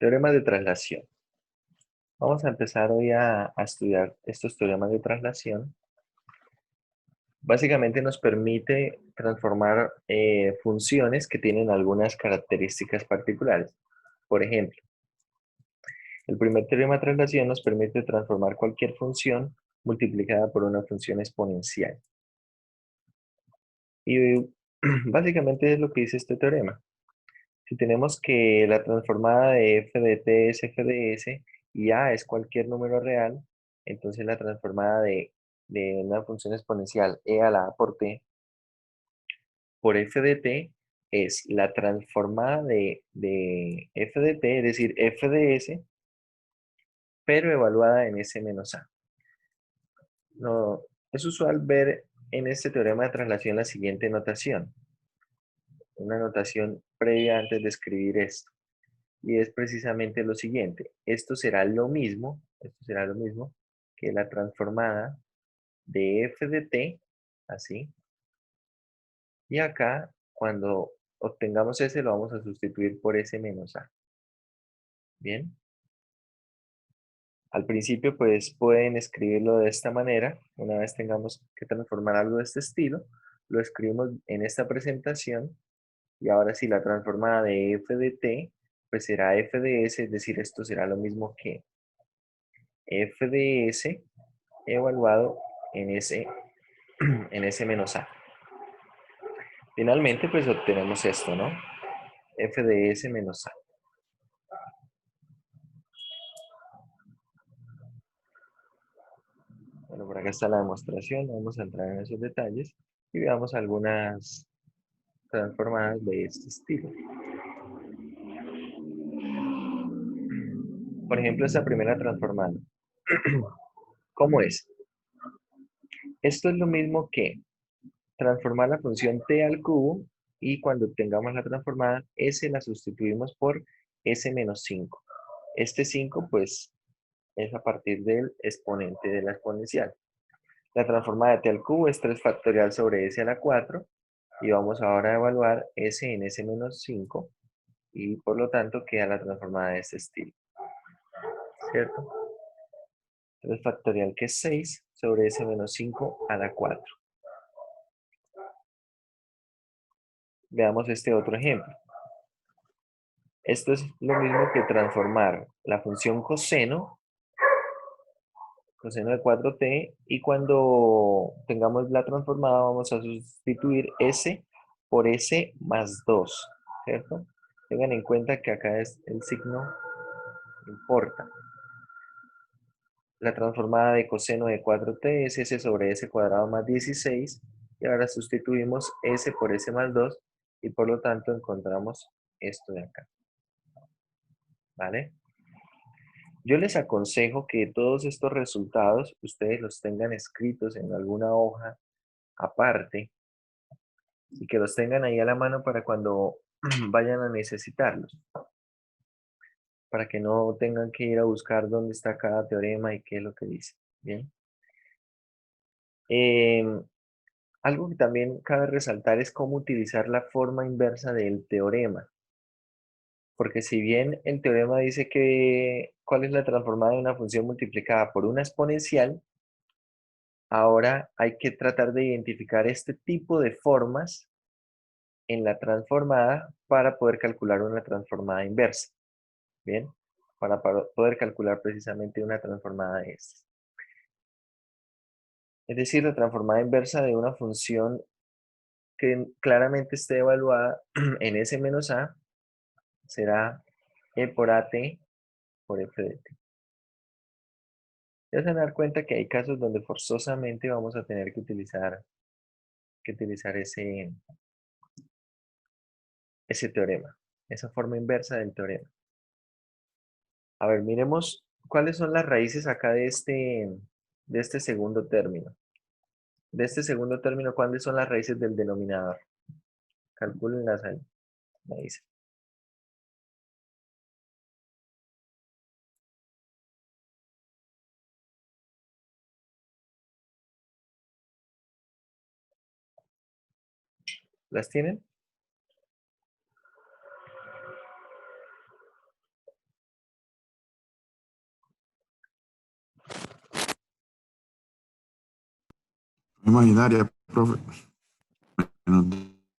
Teoremas de traslación. Vamos a empezar hoy a estudiar estos teoremas de traslación. Básicamente nos permite transformar funciones que tienen algunas características particulares. Por ejemplo, el primer teorema de traslación nos permite transformar cualquier función multiplicada por una función exponencial. Y básicamente es lo que dice este teorema. Si tenemos que la transformada de f de t es f de s y a es cualquier número real, entonces la transformada de una función exponencial e a la a por t por f de t es la transformada de f de t, es decir, f de s, pero evaluada en s menos a. No, es usual ver en este teorema de traslación la siguiente notación, una notación previa antes de escribir esto. Y es precisamente lo siguiente. Esto será lo mismo que la transformada de f de t, así. Y acá, cuando obtengamos s, lo vamos a sustituir por s menos a. Bien. Al principio, pues, pueden escribirlo de esta manera. Una vez tengamos que transformar algo de este estilo, lo escribimos en esta presentación. Y ahora sí, la transformada de f de t, pues será f de s, es decir, esto será lo mismo que f de s evaluado en ese, en ese menos a. Finalmente, pues obtenemos esto, ¿no? F de s menos a. Bueno, por acá está la demostración. Vamos a entrar en esos detalles y veamos algunas transformadas de este estilo. Por ejemplo, esta primera transformada. ¿Cómo es? Esto es lo mismo que transformar la función t al cubo y cuando obtengamos la transformada, s la sustituimos por s menos 5. Este 5, pues, es a partir del exponente de la exponencial. La transformada de t al cubo es 3 factorial sobre s a la 4 y vamos ahora a evaluar s en s menos 5 y por lo tanto queda la transformada de este estilo, ¿cierto? 3 factorial que es 6 sobre s menos 5 a la 4. Veamos este otro ejemplo. Esto es lo mismo que transformar la función coseno de 4t, y cuando tengamos la transformada vamos a sustituir s por s más 2, ¿cierto? Tengan en cuenta que acá es el signo importa. La transformada de coseno de 4t es s sobre s cuadrado más 16, y ahora sustituimos s por s más 2, y por lo tanto encontramos esto de acá, ¿vale? Yo les aconsejo que todos estos resultados ustedes los tengan escritos en alguna hoja aparte y que los tengan ahí a la mano para cuando vayan a necesitarlos, para que no tengan que ir a buscar dónde está cada teorema y qué es lo que dice. Bien. Em, Algo que también cabe resaltar es cómo utilizar la forma inversa del teorema, porque si bien el teorema dice que cuál es la transformada de una función multiplicada por una exponencial, ahora hay que tratar de identificar este tipo de formas en la transformada para poder calcular una transformada inversa. Bien, para poder calcular precisamente una transformada de estas. Es decir, la transformada inversa de una función que claramente esté evaluada en S menos A será E por AT por F de T. Ya se van a dar cuenta que hay casos donde forzosamente vamos a tener que utilizar ese teorema, esa forma inversa del teorema. A ver, miremos cuáles son las raíces acá de este segundo término. De este segundo término, ¿cuáles son las raíces del denominador? Calcúlenlas ahí, me dice. ¿Las tienen? Imaginaria, profe. Menos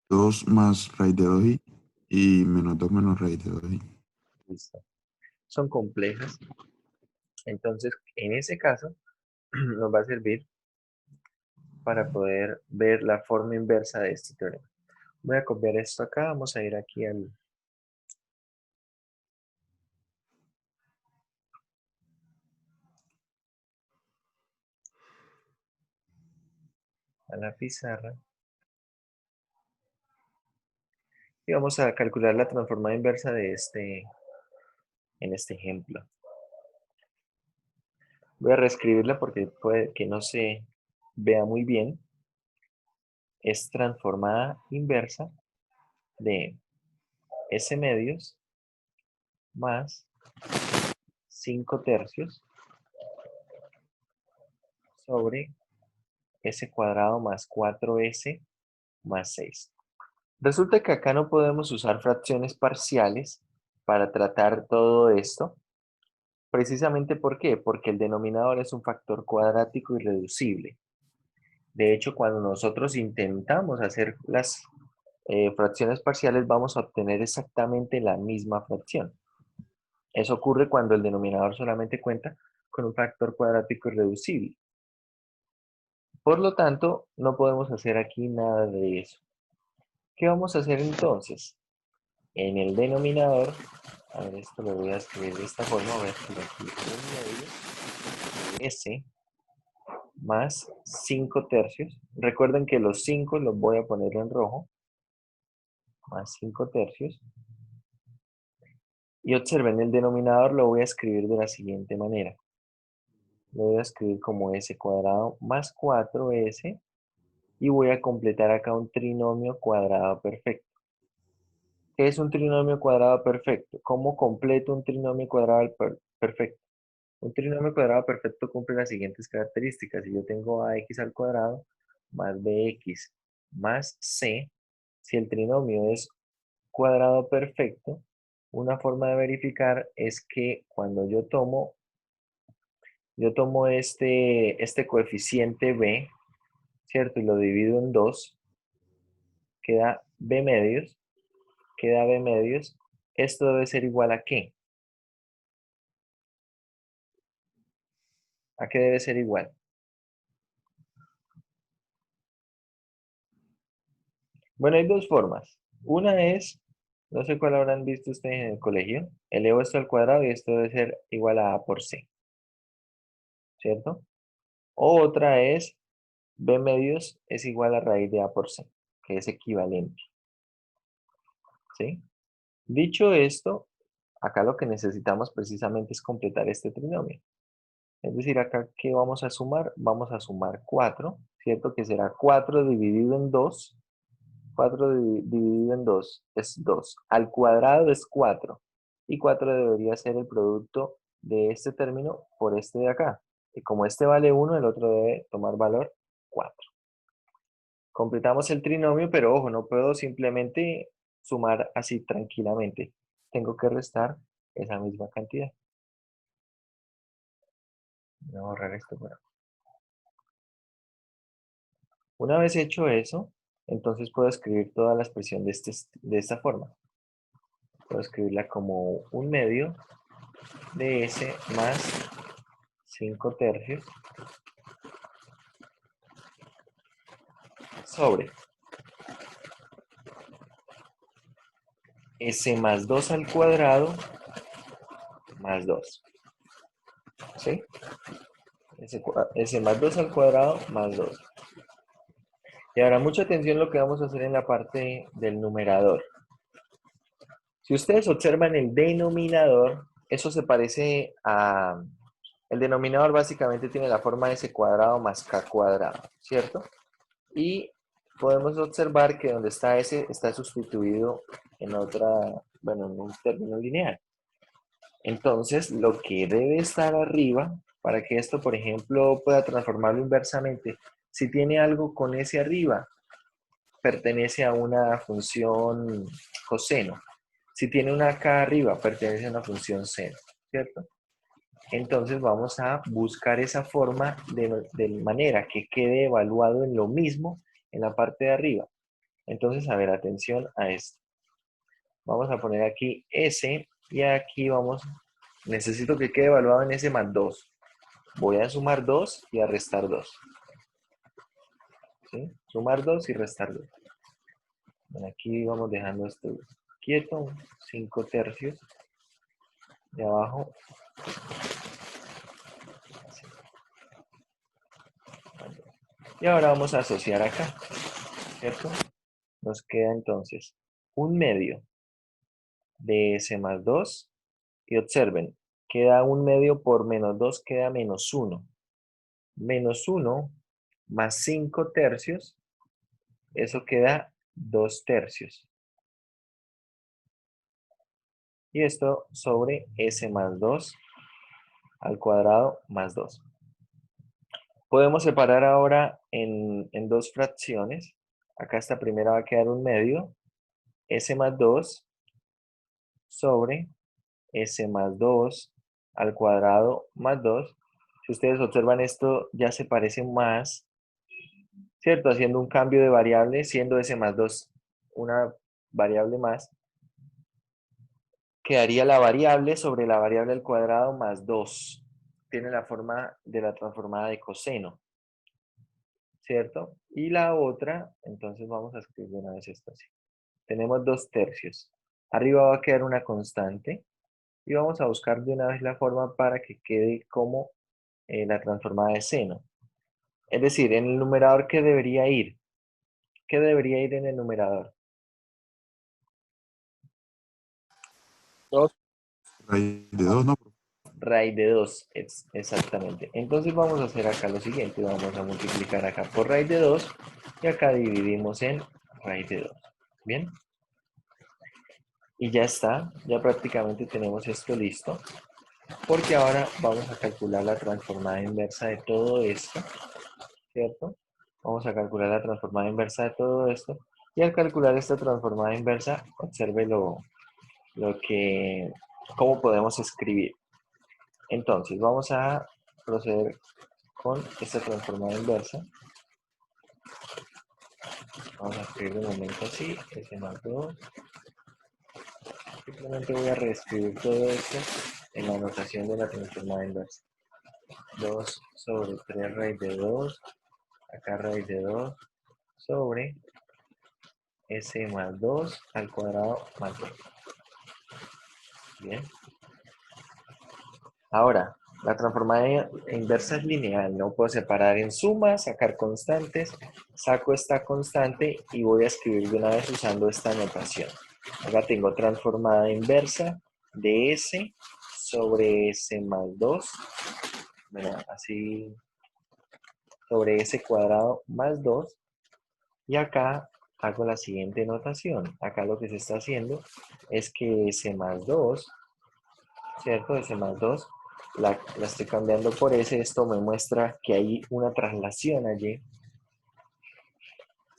2 más raíz de 2i y menos 2 menos raíz de 2i. Listo. Son complejas. Entonces, en ese caso, nos va a servir para poder ver la forma inversa de este teorema. Voy a copiar esto acá. Vamos a ir aquí a la pizarra. Y vamos a calcular la transformada inversa de en este ejemplo. Voy a reescribirla porque puede que no se vea muy bien. Es transformada inversa de S medios más 5 tercios sobre S cuadrado más 4S más 6. Resulta que acá no podemos usar fracciones parciales para tratar todo esto. Precisamente ¿por qué? Porque el denominador es un factor cuadrático irreducible. De hecho, cuando nosotros intentamos hacer las fracciones parciales, vamos a obtener exactamente la misma fracción. Eso ocurre cuando el denominador solamente cuenta con un factor cuadrático irreducible. Por lo tanto, no podemos hacer aquí nada de eso. ¿Qué vamos a hacer entonces? En el denominador, a ver, esto lo voy a escribir de esta forma, voy a escribir aquí 1 medio S más 5 tercios. Recuerden que los 5 los voy a poner en rojo, más 5 tercios. Y observen, el denominador lo voy a escribir de la siguiente manera. Lo voy a escribir como S cuadrado más 4S y voy a completar acá un trinomio cuadrado perfecto. ¿Qué es un trinomio cuadrado perfecto? ¿Cómo completo un trinomio cuadrado perfecto? Un trinomio cuadrado perfecto cumple las siguientes características. Si yo tengo ax al cuadrado más bx más c, si el trinomio es cuadrado perfecto, una forma de verificar es que cuando yo tomo este coeficiente b, ¿cierto? Y lo divido en 2, queda b medios, queda b medios. Esto debe ser igual a ¿qué? ¿A qué debe ser igual? Bueno, hay dos formas. Una es, no sé cuál habrán visto ustedes en el colegio, elevo esto al cuadrado y esto debe ser igual a por c, ¿cierto? O otra es, b medios es igual a raíz de a por c, que es equivalente, ¿sí? Dicho esto, acá lo que necesitamos precisamente es completar este trinomio. Es decir, acá, ¿qué vamos a sumar? Vamos a sumar 4, ¿cierto? Que será 4 dividido en 2. 4 dividido en 2 es 2. Al cuadrado es 4. Y 4 debería ser el producto de este término por este de acá. Y como este vale 1, el otro debe tomar valor 4. Completamos el trinomio, pero ojo, no puedo simplemente sumar así tranquilamente. Tengo que restar esa misma cantidad. Voy a borrar esto por acá. Una vez hecho eso, entonces puedo escribir toda la expresión de esta forma. Puedo escribirla como 1 medio de S más 5 tercios sobre S más 2 al cuadrado más 2. ¿Sí? S más 2 al cuadrado más 2. Y ahora mucha atención lo que vamos a hacer en la parte del numerador. Si ustedes observan el denominador, eso se parece a... El denominador básicamente tiene la forma de S cuadrado más K cuadrado, ¿cierto? Y podemos observar que donde está S está sustituido en en un término lineal. Entonces, lo que debe estar arriba, para que esto, por ejemplo, pueda transformarlo inversamente, si tiene algo con S arriba, pertenece a una función coseno. Si tiene una K arriba, pertenece a una función seno, ¿cierto? Entonces vamos a buscar esa forma de manera que quede evaluado en lo mismo en la parte de arriba. Entonces, a ver, atención a esto. Vamos a poner aquí S y aquí necesito que quede evaluado en S más 2. Voy a sumar 2 y a restar 2. ¿Sí? Sumar 2 y restar 2. Bueno, aquí vamos dejando esto quieto, 5 tercios. De abajo. Así. Y ahora vamos a asociar acá, ¿cierto? Nos queda entonces un medio de S más 2. Y observen, queda un medio por menos 2, queda menos 1. Menos 1 más 5 tercios, eso queda 2 tercios. Y esto sobre S más 2 al cuadrado más 2. Podemos separar ahora en dos fracciones. Acá esta primera va a quedar un medio. S más 2 sobre S más 2 al cuadrado más 2. Si ustedes observan esto ya se parece más, ¿cierto? Haciendo un cambio de variable, siendo S más 2 una variable más, quedaría la variable sobre la variable al cuadrado más 2. Tiene la forma de la transformada de coseno, ¿cierto? Y la otra, entonces vamos a escribir de una vez esto así. Tenemos 2 tercios. Arriba va a quedar una constante y vamos a buscar de una vez la forma para que quede como la transformada de seno. Es decir, en el numerador, ¿qué debería ir? ¿Qué debería ir en el numerador? Dos. Raíz de 2, ¿no? Raíz de 2, exactamente. Entonces vamos a hacer acá lo siguiente, vamos a multiplicar acá por raíz de 2 y acá dividimos en raíz de 2. ¿Bien? Y ya está, ya prácticamente tenemos esto listo, porque ahora vamos a calcular la transformada inversa de todo esto, ¿cierto? Vamos a calcular la transformada inversa de todo esto, y al calcular esta transformada inversa, observe cómo podemos escribir. Entonces, vamos a proceder con esta transformada inversa. Vamos a escribir de momento así, S más 2. Simplemente voy a reescribir todo esto en la notación de la transformada inversa. 2 sobre 3 raíz de 2, acá raíz de 2, sobre S más 2 al cuadrado más 2. Bien. Ahora, la transformada inversa es lineal, no puedo separar en suma, sacar constantes, saco esta constante y voy a escribir de una vez usando esta notación. Acá tengo transformada inversa de S sobre S más 2, bueno, así, sobre S cuadrado más 2, y acá hago la siguiente notación. Acá lo que se está haciendo es que S más 2, ¿cierto? S más 2, la estoy cambiando por S. Esto me muestra que hay una traslación allí.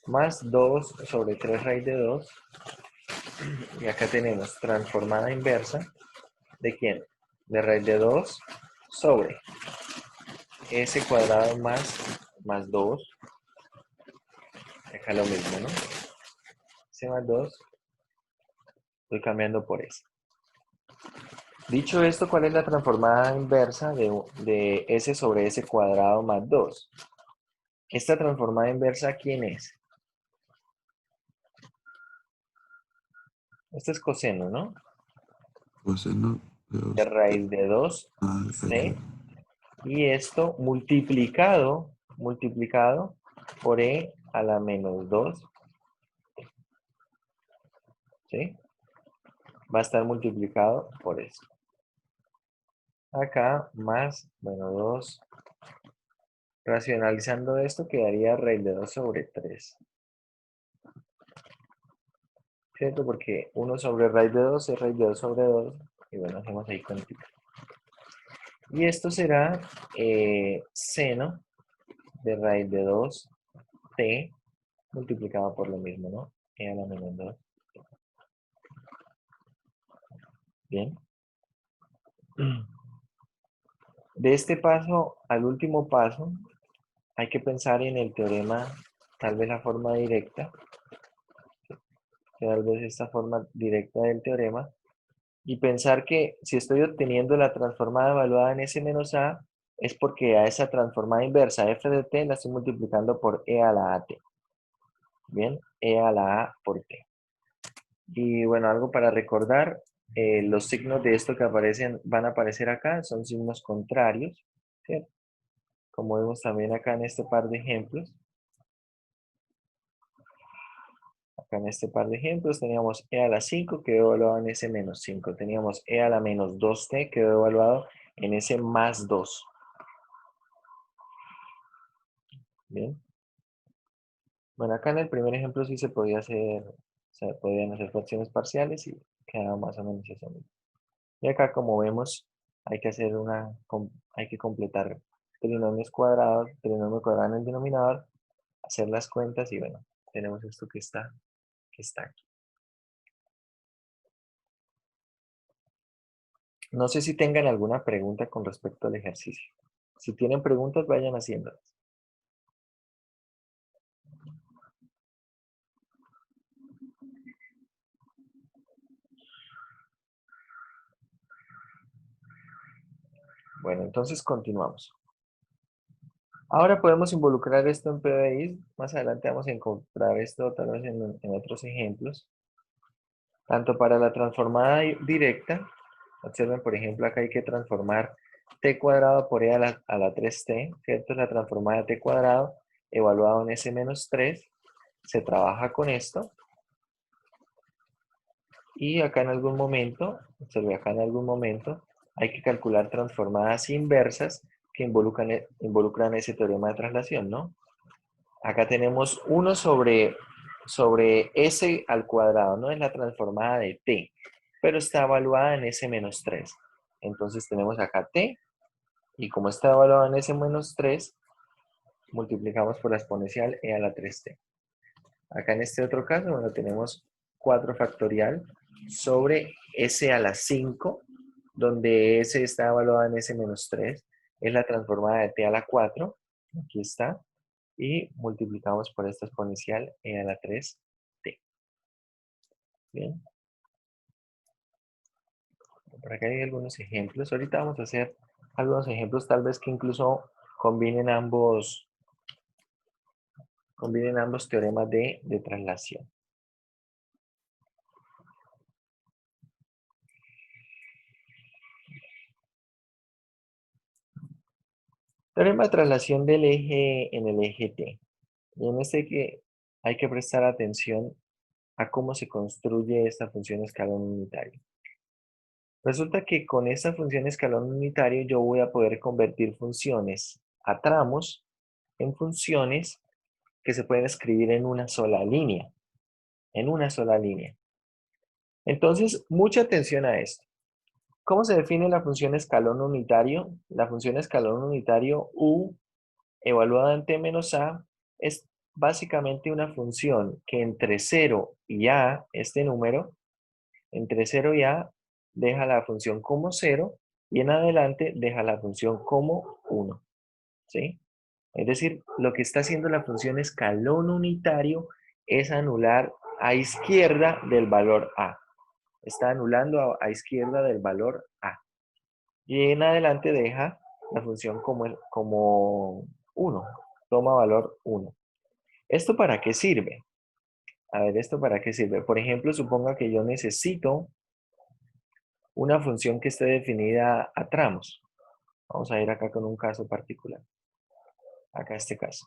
Más 2 sobre 3 raíz de 2. Y acá tenemos transformada inversa. ¿De quién? De raíz de 2 sobre S cuadrado más 2. Acá lo mismo, ¿no? S más 2. Estoy cambiando por S. Dicho esto, ¿cuál es la transformada inversa de S sobre S cuadrado más 2? Esta transformada inversa, ¿quién es? Este es coseno, ¿no? Coseno de De 2. raíz de 2, C. Y esto multiplicado por E a la menos 2. ¿Sí? Va a estar multiplicado por eso. Acá más, bueno, 2. Racionalizando esto quedaría raíz de 2 sobre 3. ¿Cierto? Porque 1 sobre raíz de 2 es raíz de 2 sobre 2. Y bueno, hacemos ahí cuentita. Y esto será seno de raíz de 2 t multiplicado por lo mismo, ¿no? E a la menos 2. Bien. De este paso al último paso, hay que pensar en el teorema, tal vez la forma directa, tal vez esta forma directa del teorema, y pensar que si estoy obteniendo la transformada evaluada en S menos A, es porque a esa transformada inversa f de t la estoy multiplicando por e a la at. Bien, e a la a por t. Y bueno, algo para recordar, los signos de esto que aparecen, van a aparecer acá, son signos contrarios, ¿cierto? Como vemos también acá en este par de ejemplos. Acá en este par de ejemplos teníamos e a la 5 que quedó evaluado en s menos 5. Teníamos e a la menos 2t que quedó evaluado en s más 2. Bien. Bueno, acá en el primer ejemplo sí se podía hacer, se podían hacer fracciones parciales y quedaba más o menos eso mismo. Y acá, como vemos, hay que hacer hay que completar trinomios cuadrados, trinomio cuadrado en el denominador, hacer las cuentas y bueno, tenemos esto que está aquí. No sé si tengan alguna pregunta con respecto al ejercicio. Si tienen preguntas, vayan haciéndolas. Bueno, entonces continuamos. Ahora podemos involucrar esto en PDI. Más adelante vamos a encontrar esto tal vez en otros ejemplos. Tanto para la transformada directa, observen por ejemplo acá hay que transformar t cuadrado por e a la 3t, ¿cierto? Es la transformada de t cuadrado evaluado en s menos 3. Se trabaja con esto. Y acá en algún momento, observe acá en algún momento, hay que calcular transformadas inversas que involucran ese teorema de traslación, ¿no? Acá tenemos 1 sobre s al cuadrado, ¿no? Es la transformada de t, pero está evaluada en s menos 3. Entonces tenemos acá t, y como está evaluada en s menos 3, multiplicamos por la exponencial e a la 3t. Acá en este otro caso, bueno, tenemos 4 factorial sobre s a la 5, donde s está evaluada en s menos 3, es la transformada de t a la 4, aquí está, y multiplicamos por esta exponencial e a la 3t. Bien. Por acá hay algunos ejemplos. Ahorita vamos a hacer algunos ejemplos, tal vez que incluso combinen ambos teoremas de traslación. Teorema de traslación del eje en el eje T. Y en este hay que prestar atención a cómo se construye esta función escalón unitario. Resulta que con esta función escalón unitario yo voy a poder convertir funciones a tramos en funciones que se pueden escribir en una sola línea. En una sola línea. Entonces, mucha atención a esto. ¿Cómo se define la función escalón unitario? La función escalón unitario u evaluada en t menos a es básicamente una función que entre 0 y a, este número, entre 0 y a, deja la función como 0 y en adelante deja la función como 1. ¿Sí? Es decir, lo que está haciendo la función escalón unitario es anular a izquierda del valor a. Está anulando a izquierda del valor a. Y en adelante deja la función como 1. Toma valor 1. ¿Esto para qué sirve? A ver, ¿esto para qué sirve? Por ejemplo, suponga que yo necesito una función que esté definida a tramos. Vamos a ir acá con un caso particular. Acá este caso.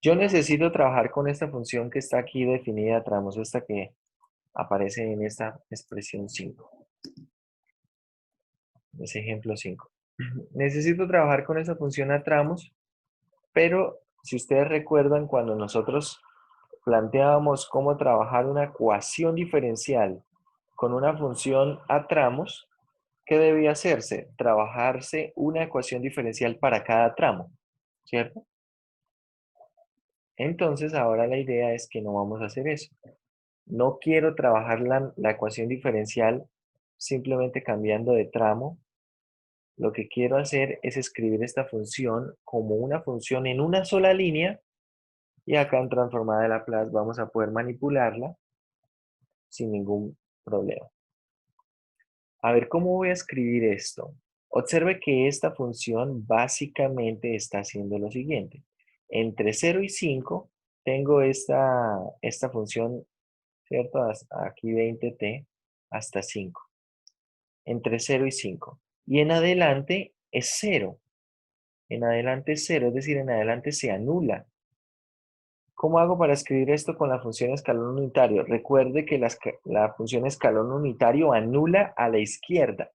Yo necesito trabajar con esta función que está aquí definida a tramos, esta que aparece en esta expresión 5. Ese ejemplo 5. Necesito trabajar con esa función a tramos, pero si ustedes recuerdan cuando nosotros planteábamos cómo trabajar una ecuación diferencial con una función a tramos, ¿qué debía hacerse? Trabajarse una ecuación diferencial para cada tramo, ¿cierto? Entonces ahora la idea es que no vamos a hacer eso. No quiero trabajar la ecuación diferencial simplemente cambiando de tramo Lo que quiero hacer es escribir esta función como una función en una sola línea y acá en transformada de Laplace vamos a poder manipularla sin ningún problema. A ver, ¿cómo voy a escribir esto? Observe que esta función básicamente está haciendo lo siguiente. Entre 0 y 5 tengo esta función, ¿cierto? Aquí 20t hasta 5. Entre 0 y 5. Y en adelante es 0. En adelante es 0, es decir, en adelante se anula. ¿Cómo hago para escribir esto con la función escalón unitario? Recuerde que la función escalón unitario anula a la izquierda.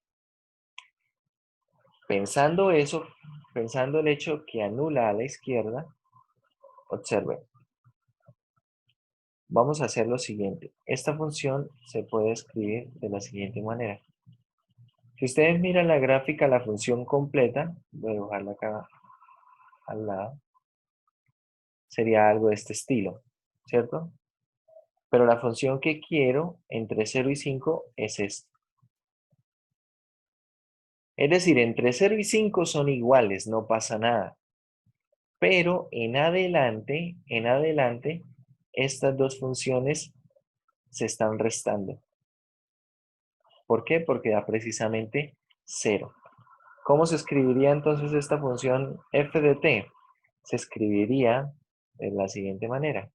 Pensando eso, pensando el hecho que anula a la izquierda, observe. Vamos a hacer lo siguiente. Esta función se puede escribir de la siguiente manera. Si ustedes miran la gráfica, la función completa, voy a dibujarla acá al lado, sería algo de este estilo, ¿cierto? Pero la función que quiero entre 0 y 5 es esta. Es decir, entre 0 y 5 son iguales, no pasa nada. Pero en adelante, estas dos funciones se están restando. ¿Por qué? Porque da precisamente 0. ¿Cómo se escribiría entonces esta función f de t? Se escribiría de la siguiente manera.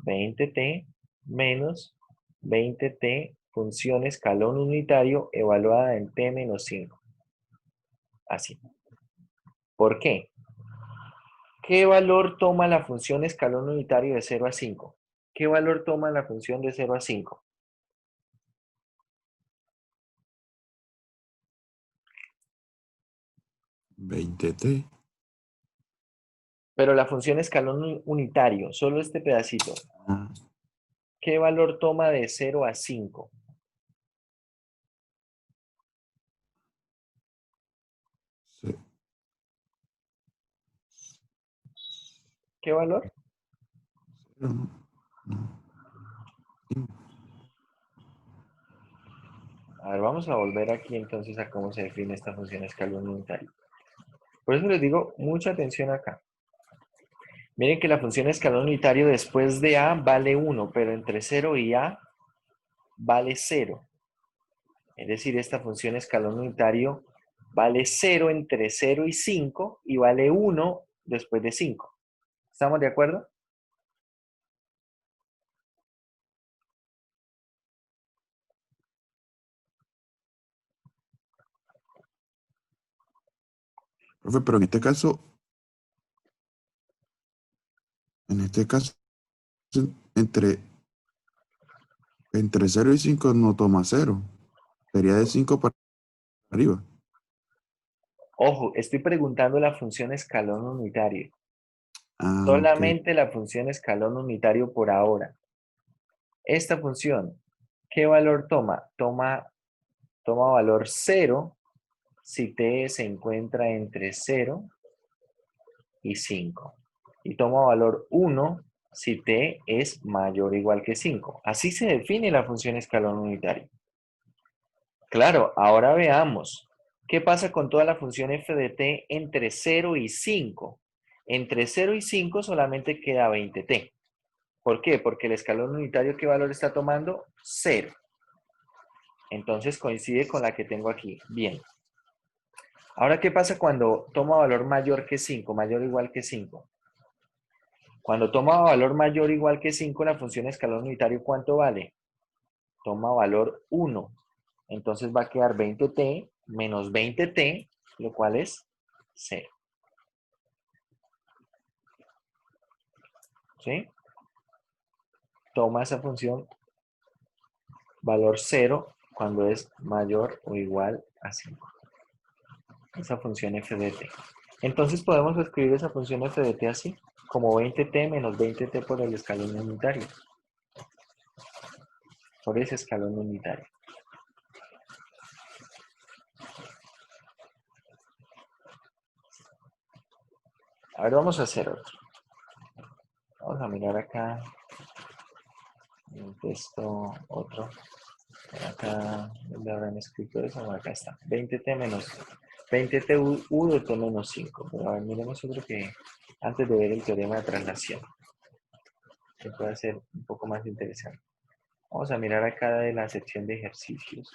20t menos 20t función escalón unitario evaluada en t menos 5. Así. ¿Por qué? ¿Qué valor toma la función escalón unitario de 0 a 5? ¿Qué valor toma la función de 0 a 5? 20t. Pero la función escalón unitario, solo este pedacito, Ah, ¿qué valor toma de 0 a 5? sí, ¿Qué valor? cero, no, A ver, vamos a volver aquí entonces a cómo se define esta función escalón unitario. Por eso les digo, mucha atención acá. Miren que la función escalón unitario después de a vale 1, pero entre 0 y a vale 0. Es decir, esta función escalón unitario vale 0 entre 0 y 5 y vale 1 después de 5. ¿Estamos de acuerdo? profe, pero en este caso, entre, entre 0 y 5 no toma 0. Sería de 5 para arriba. Ojo, estoy preguntando la función escalón unitario. Ah, ok. Solamente la función escalón unitario por ahora. Esta función, ¿qué valor toma? Toma valor 0 si t se encuentra entre 0 y 5. Y toma valor 1 si t es mayor o igual que 5. Así se define la función escalón unitario. Claro, ahora veamos. ¿Qué pasa con toda la función f de t entre 0 y 5? Entre 0 y 5 solamente queda 20t. ¿Por qué? Porque el escalón unitario, ¿qué valor está tomando? 0. Entonces coincide con la que tengo aquí. Bien. Ahora, ¿qué pasa cuando toma valor mayor que 5, mayor o igual que 5? Cuando toma valor mayor o igual que 5, la función escalón unitario, ¿cuánto vale? Toma valor 1. Entonces va a quedar 20t menos 20t, lo cual es 0. ¿Sí? Toma esa función valor 0 cuando es mayor o igual a 5. Esa función f de t. Entonces podemos escribir esa función f de t así, como 20t menos 20t por el escalón unitario. Por ese escalón unitario. A ver, vamos a hacer otro. Vamos a mirar acá. Un texto, otro. Acá, ¿dónde habrán escrito eso? Acá está. 20t menos 20t u de t menos 5. Pero a ver, miremos otro que antes de ver el teorema de traslación, que puede ser un poco más interesante. Vamos a mirar acá de la sección de ejercicios.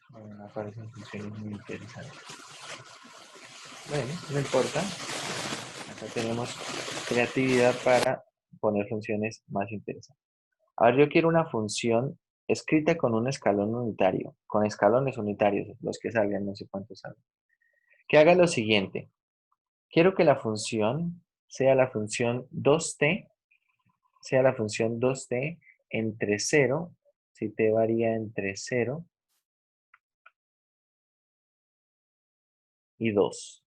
Bueno, aparecen funciones muy interesantes. Bueno, no importa. Acá tenemos creatividad para poner funciones más interesantes. A ver, yo quiero una función escrita con un escalón unitario, con escalones unitarios, los que salgan, no sé cuántos salgan. Que haga lo siguiente. Quiero que la función sea la función 2t, entre 0, si t varía entre 0 y 2.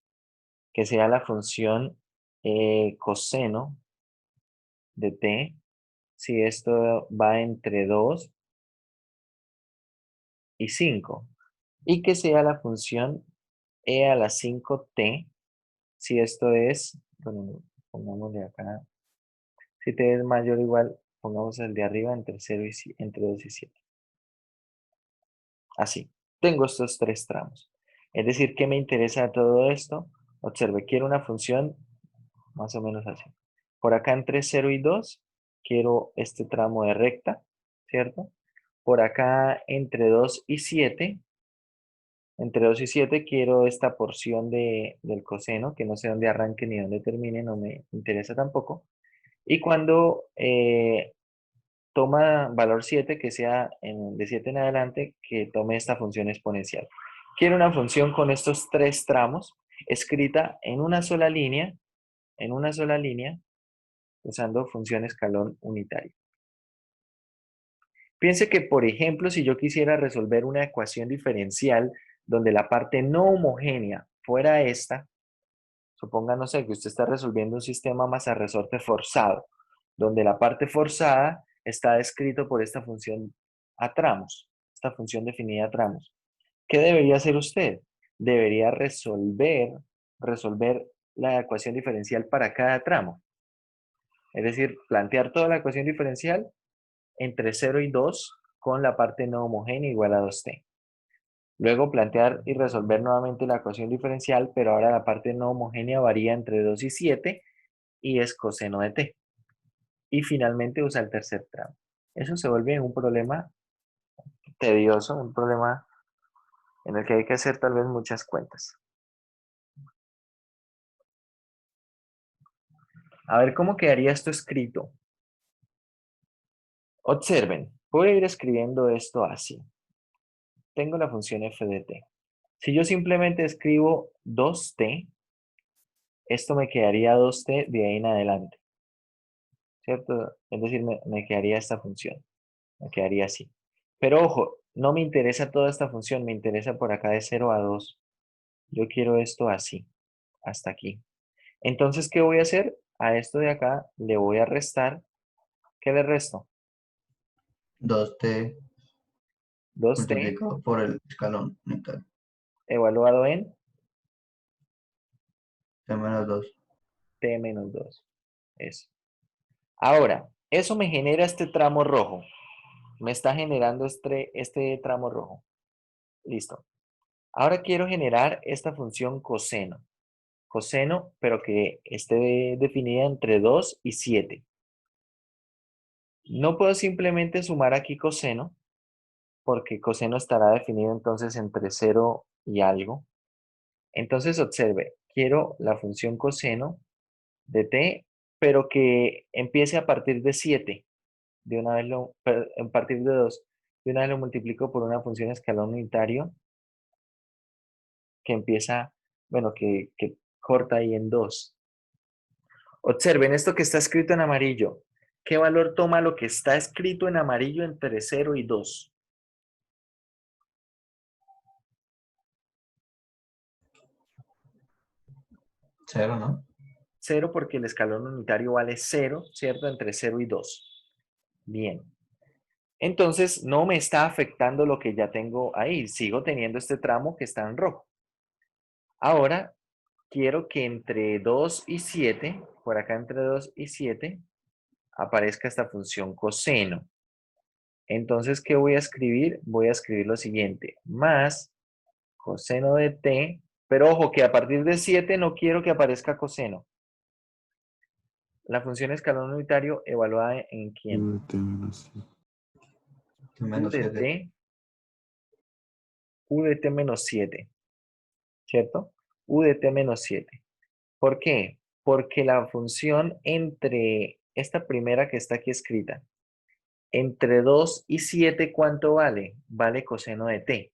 Que sea la función coseno de t, si esto va entre 2 y 5. Y que sea la función e a la 5t, si esto es, bueno, pongámosle acá, si t es mayor o igual, pongamos el de arriba entre 0 y entre 2 y 7. Así, tengo estos tres tramos. Es decir, ¿qué me interesa de todo esto? Observe, quiero una función más o menos así. Por acá entre 0 y 2, quiero este tramo de recta, ¿cierto? Por acá entre 2 y 7, quiero esta porción del coseno, que no sé dónde arranque ni dónde termine, no me interesa tampoco. Y cuando toma valor 7, que sea de 7 en adelante, que tome esta función exponencial. Quiero una función con estos tres tramos, escrita en una sola línea, usando función escalón unitario. Piense que, por ejemplo, si yo quisiera resolver una ecuación diferencial donde la parte no homogénea fuera esta, suponga, no sé, que usted está resolviendo un sistema masa resorte forzado, donde la parte forzada está descrito por esta función a tramos, esta función definida a tramos. ¿Qué debería hacer usted? Debería resolver la ecuación diferencial para cada tramo. Es decir, plantear toda la ecuación diferencial entre 0 y 2 con la parte no homogénea igual a 2t. Luego plantear y resolver nuevamente la ecuación diferencial, pero ahora la parte no homogénea varía entre 2 y 7 y es coseno de t. Y finalmente usa el tercer tramo. Eso se vuelve un problema tedioso, un problema en el que hay que hacer tal vez muchas cuentas. A ver cómo quedaría esto escrito. Observen, voy a ir escribiendo esto así. Tengo la función f de t. Si yo simplemente escribo 2t, esto me quedaría 2t de ahí en adelante, ¿cierto? Es decir, me quedaría esta función, me quedaría así. Pero ojo, no me interesa toda esta función, me interesa por acá de 0 a 2. Yo quiero esto así, hasta aquí. Entonces, ¿qué voy a hacer? A esto de acá le voy a restar. ¿Qué le resto? 2t 2t multiplicado por el escalón unitario. evaluado en T menos 2. t menos 2. Eso. Ahora, eso me genera este tramo rojo. Me está generando este tramo rojo. Listo. Ahora quiero generar esta función coseno. Coseno, pero que esté definida entre 2 y 7. No puedo simplemente sumar aquí coseno, porque coseno estará definido entonces entre 0 y algo. Entonces observe, quiero la función coseno de t, pero que empiece a partir de 7. De una vez a partir de 2. De una vez lo multiplico por una función escalón unitario que empieza, bueno, que corta ahí en 2. Observen esto que está escrito en amarillo. ¿Qué valor toma lo que está escrito en amarillo entre 0 y 2? 0, ¿no? 0 porque el escalón unitario vale 0, ¿cierto? Entre 0 y 2. Bien. Entonces, no me está afectando lo que ya tengo ahí. Sigo teniendo este tramo que está en rojo. Ahora, quiero que entre 2 y 7 por acá entre 2 y 7, aparezca esta función coseno. Entonces, ¿qué voy a escribir? Voy a escribir lo siguiente, más coseno de t, pero ojo que a partir de 7 no quiero que aparezca coseno. La función escalón unitario evaluada en quién? UDT menos 7. Menos 7. UDT menos 7, ¿cierto? UDT menos 7. ¿Por qué? Porque la función entre esta primera que está aquí escrita, entre 2 y 7, ¿cuánto vale? Vale coseno de t,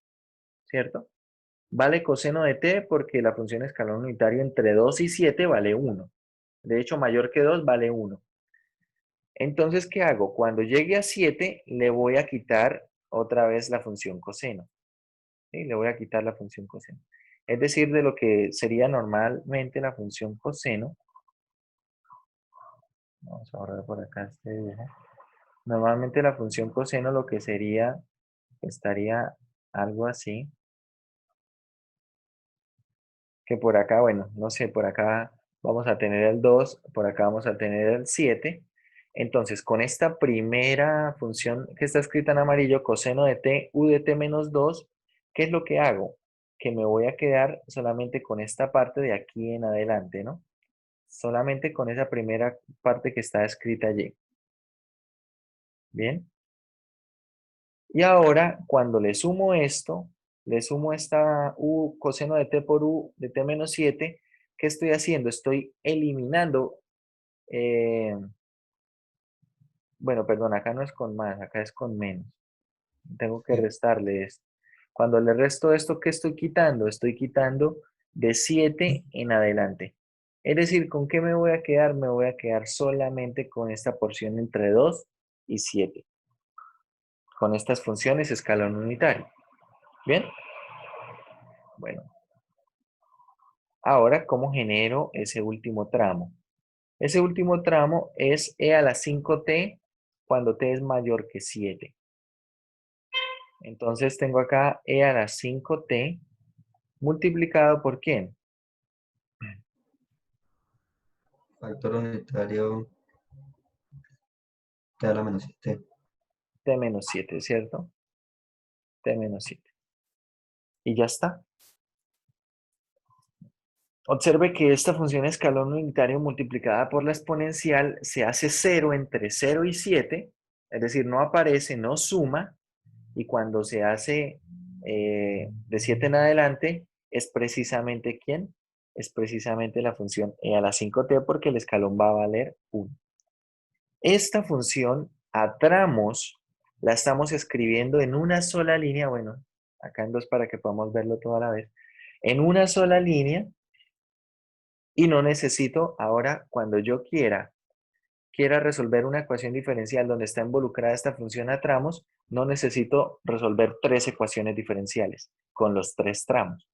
¿cierto? Vale coseno de t porque la función escalón unitario entre 2 y 7 vale 1. De hecho, mayor que 2 vale 1. Entonces, ¿qué hago? Cuando llegue a 7, le voy a quitar otra vez la función coseno. ¿Sí? Le voy a quitar la función coseno. Es decir, de lo que sería normalmente la función coseno. Vamos a borrar por acá este dibujo. Normalmente la función coseno lo que sería, estaría algo así. Que por acá, bueno, no sé, por acá vamos a tener el 2, por acá vamos a tener el 7. Entonces, con esta primera función que está escrita en amarillo, coseno de t, u de t menos 2, ¿qué es lo que hago? Que me voy a quedar solamente con esta parte de aquí en adelante, ¿no? Solamente con esa primera parte que está escrita allí. ¿Bien? Y ahora, cuando le sumo esto, le sumo esta u coseno de t por u de t menos 7, ¿qué estoy haciendo? Estoy eliminando, bueno, perdón, acá no es con más, acá es con menos. Tengo que Sí. restarle esto. Cuando le resto esto, ¿qué estoy quitando? Estoy quitando de 7 en adelante. Es decir, ¿con qué me voy a quedar? Me voy a quedar solamente con esta porción entre 2 y 7. Con estas funciones escalón unitario. ¿Bien? Bueno. Ahora, ¿cómo genero ese último tramo? Ese último tramo es e a la 5t cuando t es mayor que 7. Entonces tengo acá e a la 5t multiplicado por ¿quién? Factor unitario te da la menos 7. T menos 7, ¿cierto? T menos 7. Y ya está. Observe que esta función escalón unitario multiplicada por la exponencial se hace 0 entre 0 y 7, es decir, no aparece, no suma, y cuando se hace de 7 en adelante, es precisamente ¿quién? Es precisamente la función e a la 5t porque el escalón va a valer 1. Esta función a tramos la estamos escribiendo en una sola línea, bueno, acá en dos para que podamos verlo toda la vez, en una sola línea y no necesito ahora cuando yo quiera resolver una ecuación diferencial donde está involucrada esta función a tramos, no necesito resolver 3 ecuaciones diferenciales con los 3 tramos.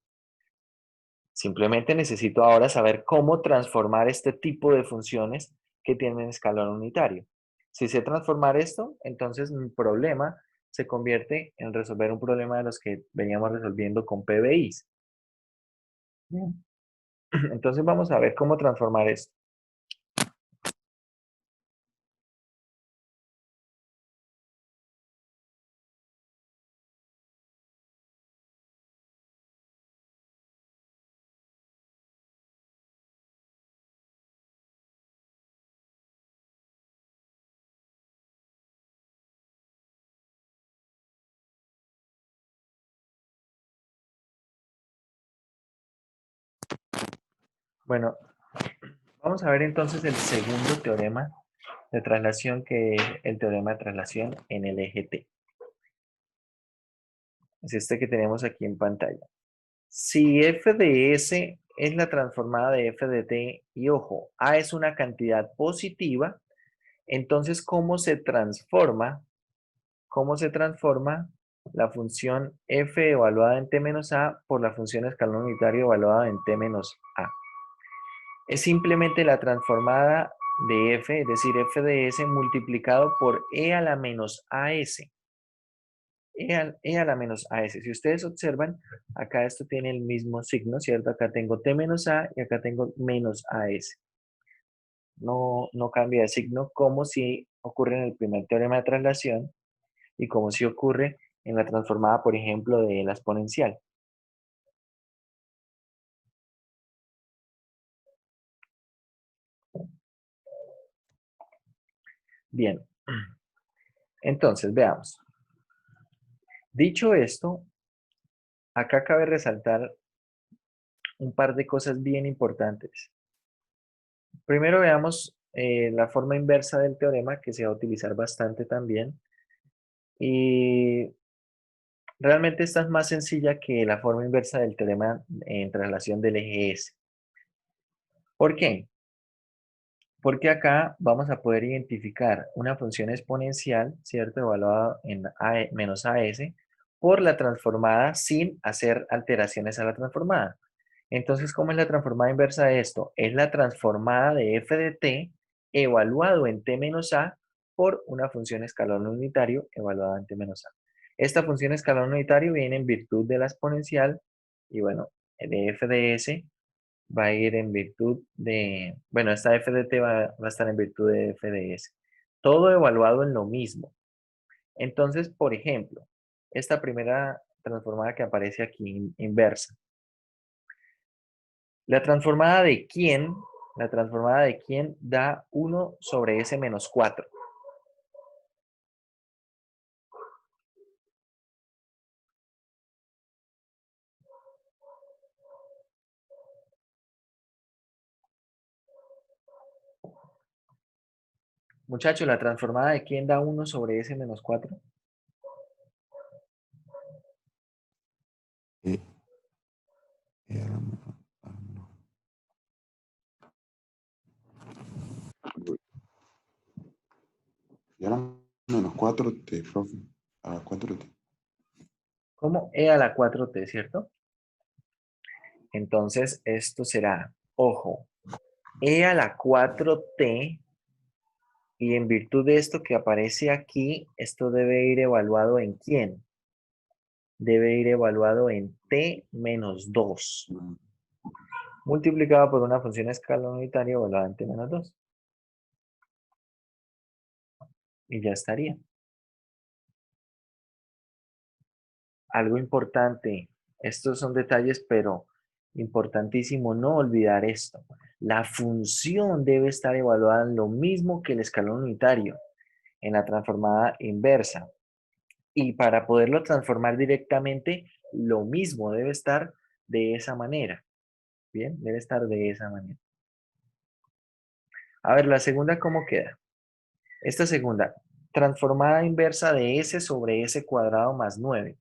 Simplemente necesito ahora saber cómo transformar este tipo de funciones que tienen escalón unitario. Si sé transformar esto, entonces mi problema se convierte en resolver un problema de los que veníamos resolviendo con PBIs. Bien. Entonces vamos a ver cómo transformar esto. Bueno, vamos a ver entonces el segundo teorema de traslación, que es el teorema de traslación en el eje T. Es este que tenemos aquí en pantalla. Si f de S es la transformada de f de t, y ojo, A es una cantidad positiva, entonces ¿cómo se transforma la función f evaluada en t menos a por la función escalón unitario evaluada en t menos a? Es simplemente la transformada de f, es decir, f de s multiplicado por e a la menos as. E a la menos as. Si ustedes observan, acá esto tiene el mismo signo, ¿cierto? Acá tengo t menos a y acá tengo menos as. no cambia de signo, como si ocurre en el primer teorema de traslación y como si ocurre en la transformada, por ejemplo, de la exponencial. Bien, entonces veamos. Dicho esto, acá cabe resaltar un par de cosas bien importantes. Primero veamos la forma inversa del teorema, que se va a utilizar bastante también. Y realmente esta es más sencilla que la forma inversa del teorema en traslación del eje S. ¿Por qué? Porque acá vamos a poder identificar una función exponencial, ¿cierto? Evaluada en menos AS, por la transformada sin hacer alteraciones a la transformada. Entonces, ¿cómo es la transformada inversa de esto? Es la transformada de f de t evaluado en t menos a por una función escalar unitario evaluada en t menos a. Esta función escalar unitario viene en virtud de la exponencial y bueno, de f de s va a ir en virtud de, bueno, esta f de t va a estar en virtud de f de s. Todo evaluado en lo mismo. Entonces, por ejemplo, esta primera transformada que aparece aquí inversa. La transformada de quién, da 1 sobre s menos 4. Muchachos, la transformada de quién da 1 sobre s menos 4. E, E a la menos, no. Y a la menos 4t, profe. A la 4t. Como e a la 4t, ¿cierto? Entonces, esto será, ojo, e a la 4t, y en virtud de esto que aparece aquí, esto debe ir evaluado en quién. Debe ir evaluado en t menos 2, multiplicado por una función escalar unitaria evaluada en t menos 2. Y ya estaría. Algo importante, estos son detalles, pero importantísimo no olvidar esto. La función debe estar evaluada en lo mismo que el escalón unitario, en la transformada inversa. Y para poderlo transformar directamente, lo mismo debe estar de esa manera. Bien, debe estar de esa manera. A ver, la segunda, ¿cómo queda? Esta segunda, transformada inversa de s sobre s cuadrado más 9.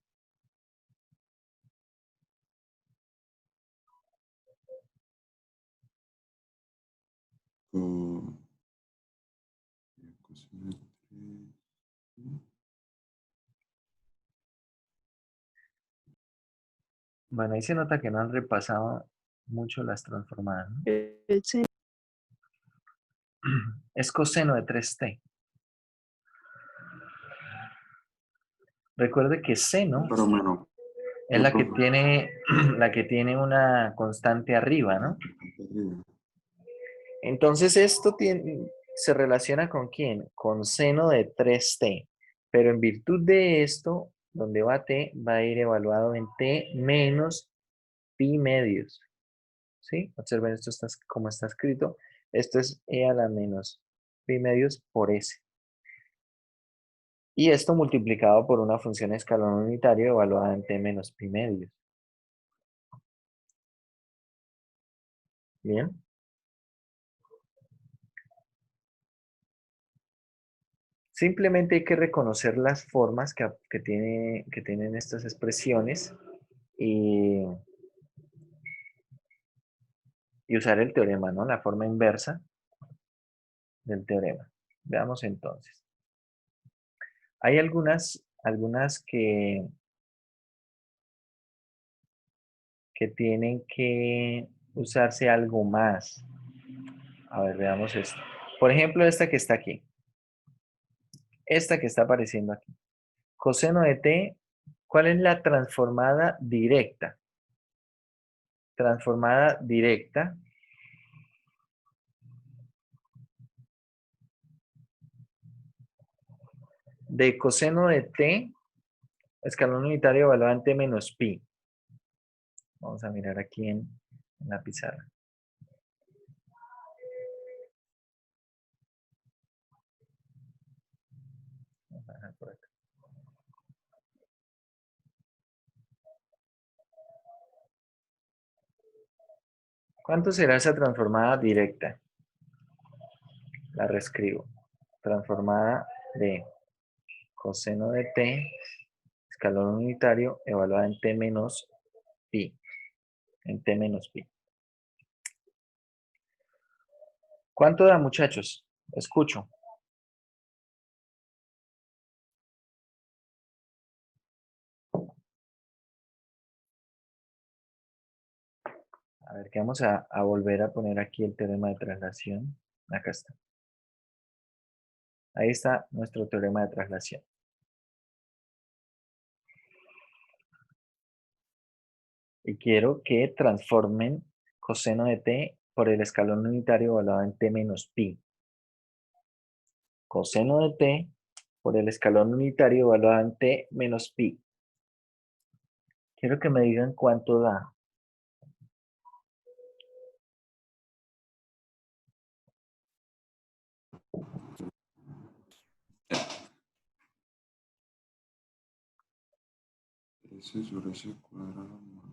Bueno, ahí se nota que no han repasado mucho las transformadas, ¿no? Es coseno de 3t. Recuerde que seno Pero menos. es la que tiene, la que tiene una constante arriba, ¿no? Entonces esto se relaciona con quién? Con seno de 3t. Pero en virtud de esto, donde va t, va a ir evaluado en t menos pi medios. ¿Sí? Observen esto como está escrito. Esto es e a la menos pi medios por s. Y esto multiplicado por una función escalón unitario evaluada en t menos pi medios. Bien. Simplemente hay que reconocer las formas que tienen estas expresiones y usar el teorema, ¿no? La forma inversa del teorema. Veamos entonces. Hay algunas que tienen que usarse algo más. A ver, veamos esto. Por ejemplo, esta que está aquí. Esta que está apareciendo aquí. Coseno de t, ¿cuál es la transformada directa? Transformada directa de coseno de t, escalón unitario evaluado en t menos pi. Vamos a mirar aquí en la pizarra. Vamos a dejar por acá. ¿Cuánto será esa transformada directa? La reescribo. Transformada de coseno de t, escalón unitario, evaluada en t menos pi. En t menos pi. ¿Cuánto da, muchachos? Escucho. A ver, que vamos a volver a poner aquí el teorema de traslación. Acá está. Ahí está nuestro teorema de traslación. Y quiero que transformen coseno de t por el escalón unitario evaluado en t menos pi. Coseno de t por el escalón unitario evaluado en t menos pi. Quiero que me digan cuánto da. Ese sobre ese cuadrado más.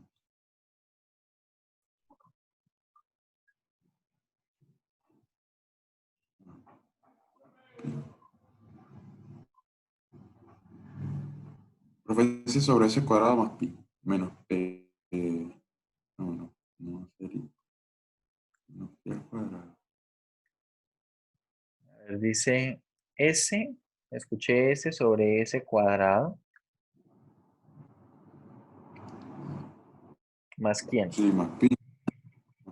Profe, ese sobre ese cuadrado más pi. Menos p. No sería. No, pi al cuadrado. A ver, dice s, escuché s sobre s cuadrado. ¿Más quién? Sí, más pi.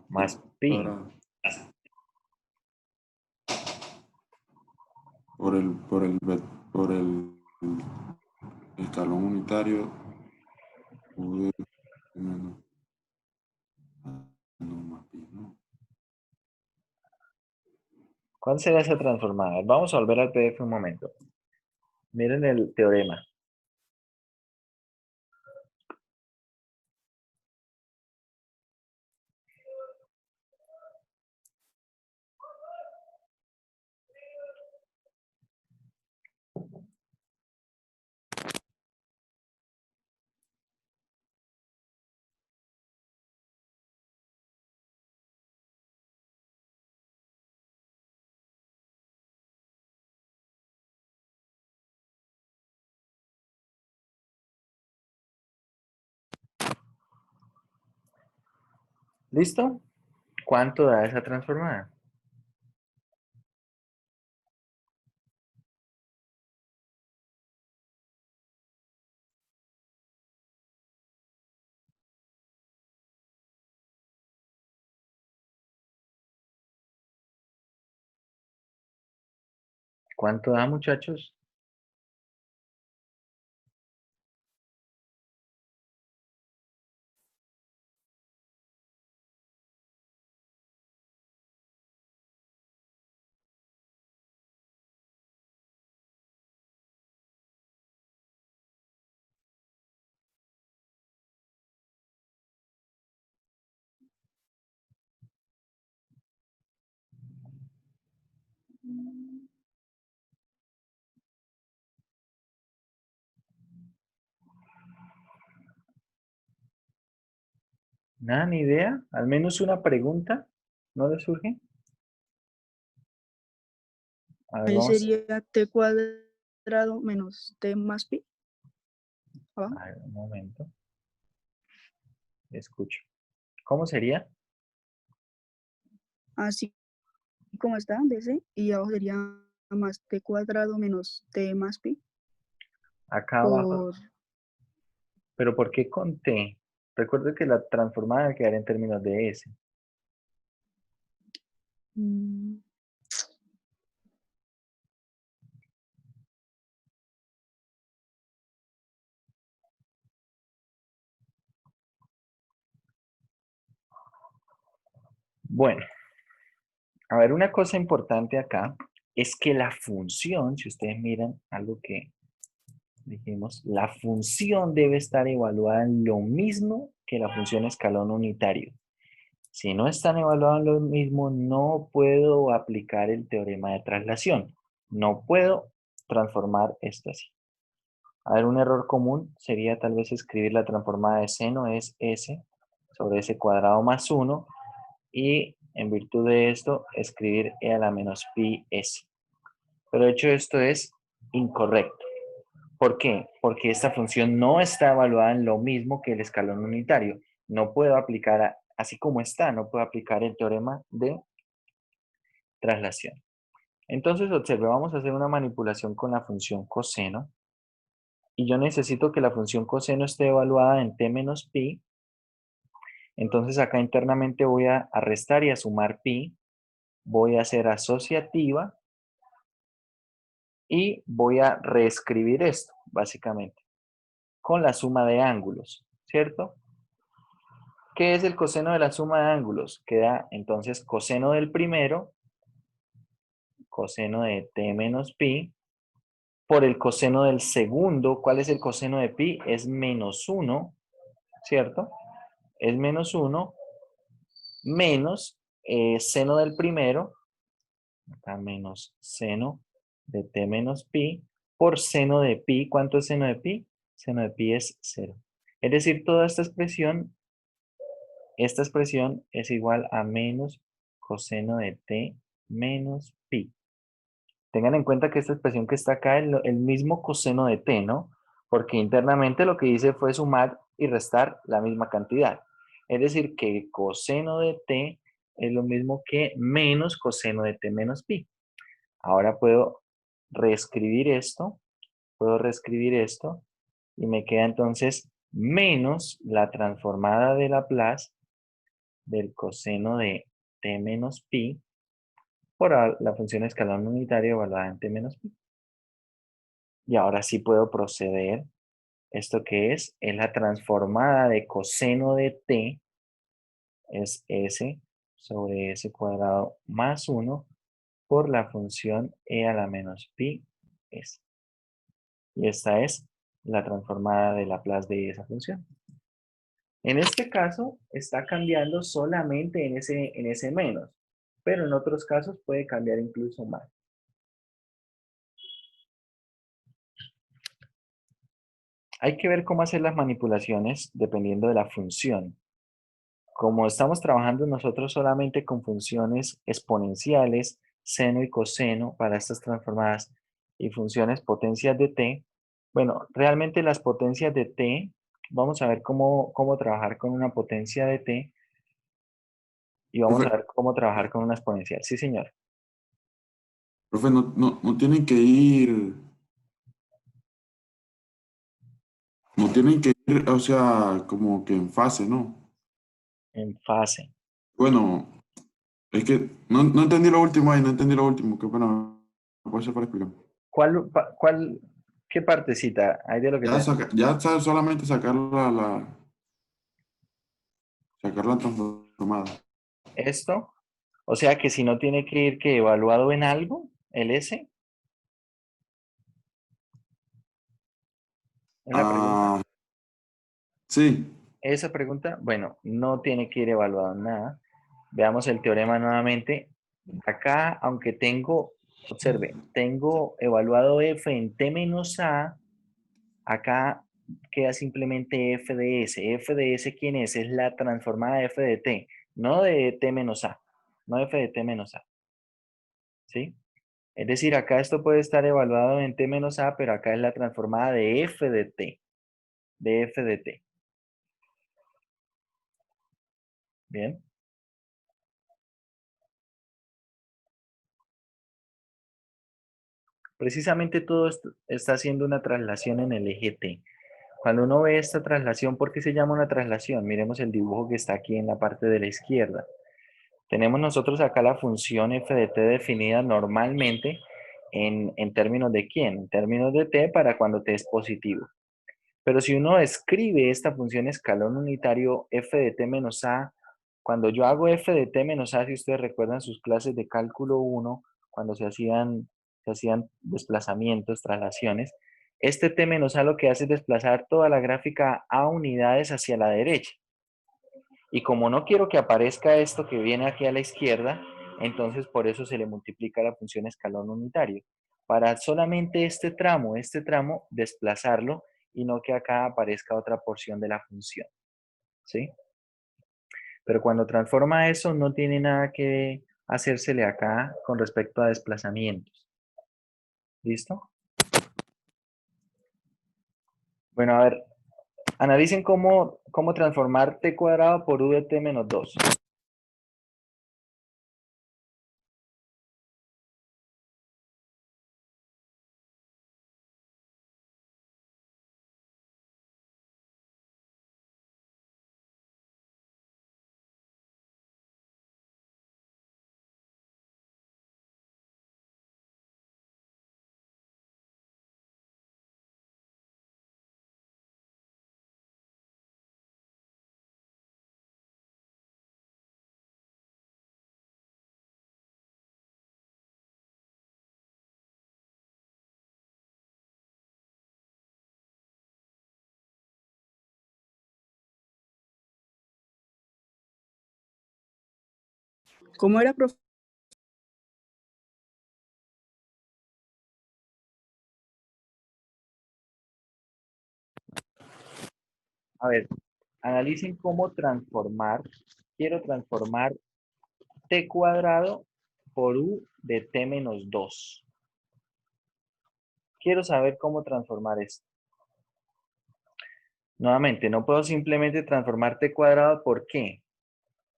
Más pi. Cuadrado. Por el escalón unitario. Menos. No, más pi, no. ¿Cuál será esa transformada? Vamos a volver al PDF un momento. Miren el teorema. ¿Listo? ¿Cuánto da esa transformada? ¿Cuánto da, muchachos? Nada, ni idea. Al menos una pregunta. ¿No le surge? A ver, Ahí vamos. sería t cuadrado menos t más pi. Abajo. A ver, un momento. Escucho. ¿Cómo sería? Así como está, DC, y abajo sería más t cuadrado menos t más pi Acá abajo. por... ¿Pero por qué con t? Recuerdo que la transformada va a quedar en términos de s. mm, Bueno, a ver, una cosa importante acá es que la función, si ustedes miran algo que dijimos, la función debe estar evaluada en lo mismo que la función escalón unitario. Si no están evaluados en lo mismo, no puedo aplicar el teorema de traslación. No puedo transformar esto así. A ver, un error común sería tal vez escribir la transformada de seno es s sobre s cuadrado más 1 y en virtud de esto escribir e a la menos pi s. Pero de hecho esto es incorrecto. ¿Por qué? Porque esta función no está evaluada en lo mismo que el escalón unitario. No puedo aplicar, así como está, no puedo aplicar el teorema de traslación. Entonces, observe, vamos a hacer una manipulación con la función coseno. Y yo necesito que la función coseno esté evaluada en t menos pi. Entonces acá internamente voy a restar y a sumar pi. Voy a hacer asociativa. Y voy a reescribir esto, básicamente, con la suma de ángulos, ¿cierto? ¿Qué es el coseno de la suma de ángulos? Queda entonces coseno del primero, coseno de t menos pi, por el coseno del segundo. ¿Cuál es el coseno de pi? Es menos 1, ¿cierto? Es menos 1, menos seno del primero, acá menos seno de t menos pi, por seno de pi. ¿Cuánto es seno de pi? Seno de pi es 0. Es decir, toda esta expresión es igual a menos coseno de t menos pi. Tengan en cuenta que esta expresión que está acá es el mismo coseno de t, ¿no? Porque internamente lo que hice fue sumar y restar la misma cantidad. Es decir, que coseno de t es lo mismo que menos coseno de t menos pi. Ahora puedo reescribir esto y me queda entonces menos la transformada de Laplace del coseno de t menos pi por la función escalón unitario evaluada en t menos pi. Y ahora sí puedo proceder. ¿Esto qué es? Es la transformada de coseno de t, es s sobre s cuadrado más 1 por la función e a la menos pi s. Y esta es la transformada de Laplace de esa función. En este caso, está cambiando solamente en ese menos, pero en otros casos puede cambiar incluso más. Hay que ver cómo hacer las manipulaciones dependiendo de la función. Como estamos trabajando nosotros solamente con funciones exponenciales, seno y coseno para estas transformadas y funciones potencias de t, bueno, realmente las potencias de t, vamos a ver cómo trabajar con una potencia de t y vamos a Profe, ver cómo trabajar con una exponencial. Sí, señor. profe, no tienen que ir, no tienen que ir, o sea, como que en fase, ¿no? En fase. Bueno, es que no entendí lo último ahí, no entendí lo último, qué pena, ¿me puede hacer para explicar? ¿Qué partecita hay de lo que Ya, te... solamente sacar la transformada. Esto, o sea que si no tiene que ir que evaluado en algo, el S, es la pregunta. Ah, sí. Esa pregunta, bueno, no tiene que ir evaluado en nada. Veamos el teorema nuevamente. Acá, aunque tengo, observe, tengo evaluado f en t menos a, acá queda simplemente f de s. F de s, ¿quién es? Es la transformada de f de t, no de t menos a, no f de t menos a, ¿sí? Es decir, acá esto puede estar evaluado en t menos a, pero acá es la transformada de f de t, de f de t. Bien. Precisamente todo esto está haciendo una traslación en el eje t. Cuando uno ve esta traslación, ¿por qué se llama una traslación? Miremos el dibujo que está aquí en la parte de la izquierda. Tenemos nosotros acá la función f de t definida normalmente en términos de quién, en términos de t para cuando t es positivo. Pero si uno escribe esta función escalón unitario f de t menos a, cuando yo hago f de t menos a, si ustedes recuerdan sus clases de cálculo 1, cuando se hacían desplazamientos, traslaciones, Este t menos a lo que hace es desplazar toda la gráfica a unidades hacia la derecha. Y como no quiero que aparezca esto que viene aquí a la izquierda, entonces por eso se le multiplica la función escalón unitario. Para solamente este tramo, desplazarlo y no que acá aparezca otra porción de la función. ¿Sí? Pero cuando transforma eso no tiene nada que hacérsele acá con respecto a desplazamientos. ¿Listo? Bueno, a ver, analicen cómo transformar t cuadrado por u de t menos 2. ¿Cómo era, profe? A ver, analicen cómo quiero transformar t cuadrado por u de t menos 2. Quiero saber cómo transformar esto. Nuevamente, no puedo simplemente transformar t cuadrado, ¿por qué?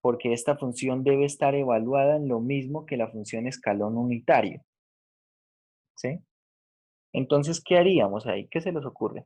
Porque esta función debe estar evaluada en lo mismo que la función escalón unitario. ¿Sí? Entonces, ¿qué haríamos ahí? ¿Qué se les ocurre?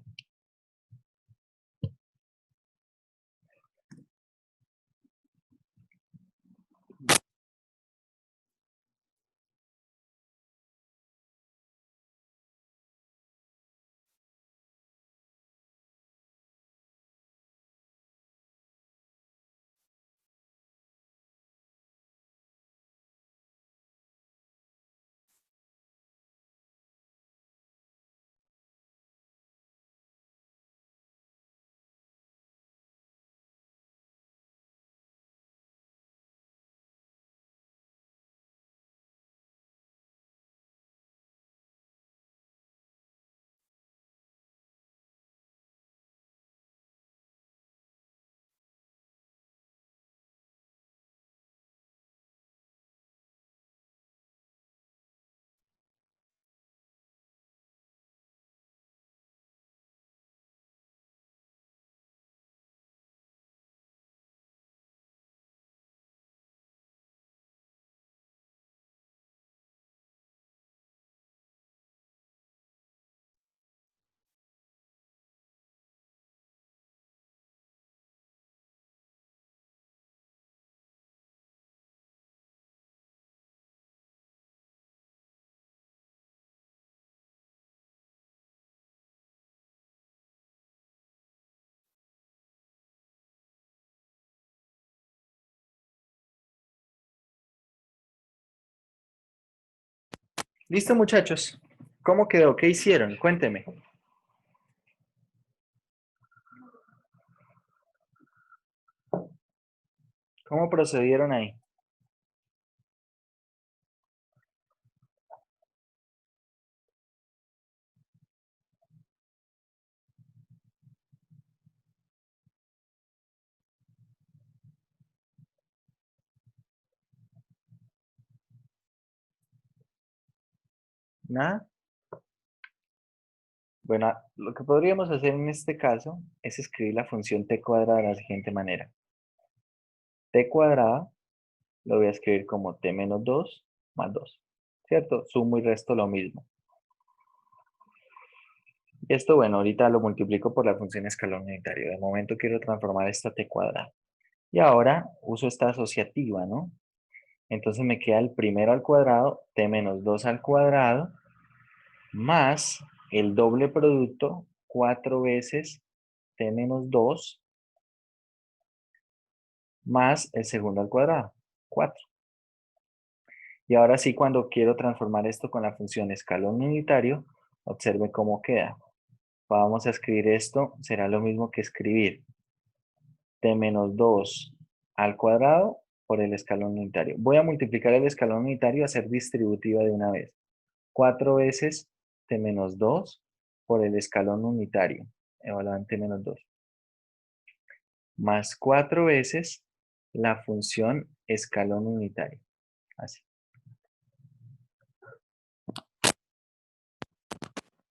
Listo, muchachos. ¿Cómo quedó? ¿Qué hicieron? Cuénteme. ¿Cómo procedieron ahí? ¿Nada? Bueno, lo que podríamos hacer en este caso es escribir la función t cuadrada de la siguiente manera. T cuadrada lo voy a escribir como t menos 2 más 2. ¿Cierto? Sumo y resto lo mismo. Esto, bueno, ahorita lo multiplico por la función escalón unitario. De momento quiero transformar esta t cuadrada. Y ahora uso esta asociativa, ¿no? Entonces me queda el primero al cuadrado, t menos 2 al cuadrado, más el doble producto, 4 veces t menos 2, más el segundo al cuadrado, 4. Y ahora sí, cuando quiero transformar esto con la función escalón unitario, observe cómo queda. Vamos a escribir esto, será lo mismo que escribir t menos 2 al cuadrado por el escalón unitario. Voy a multiplicar el escalón unitario a ser distributiva de una vez. 4 veces t menos 2 por el escalón unitario, evaluado en t menos 2. Más 4 veces la función escalón unitario. Así.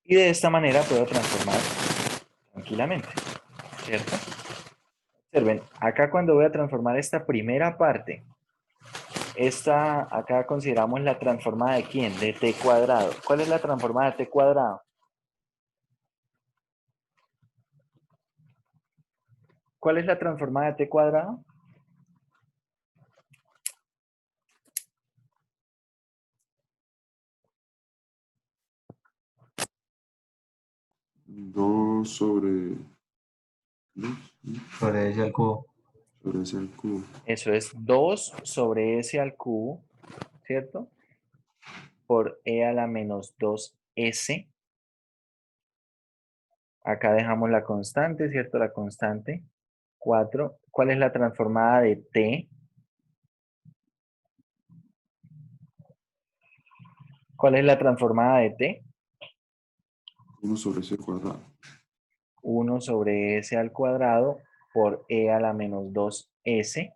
Y de esta manera puedo transformar tranquilamente, ¿cierto? Observen, acá cuando voy a transformar esta primera parte, acá consideramos la transformada de ¿quién? De t cuadrado. ¿Cuál es la transformada de t cuadrado? ¿Cuál es la transformada de t cuadrado? Dos sobre... Sobre ese al cubo. Sobre ese al cubo. Eso es 2 sobre s al cubo, ¿cierto? Por e a la menos 2s. Acá dejamos la constante, ¿cierto? La constante 4. ¿Cuál es la transformada de t? ¿Cuál es la transformada de t? 1 sobre ese cuadrado. 1 sobre s al cuadrado por e a la menos 2s.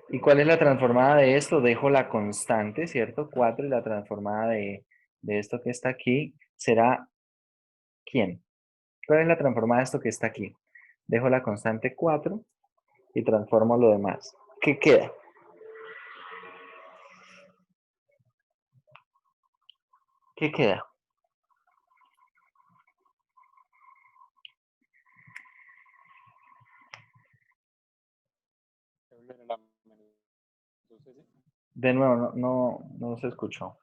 ¿Y cuál es la transformada de esto? Dejo la constante, ¿cierto? 4 y la transformada de esto que está aquí será ¿quién? ¿Cuál es la transformada de esto que está aquí? Dejo la constante 4 y transformo lo demás. ¿Qué queda? ¿Qué queda? De nuevo, no se escuchó.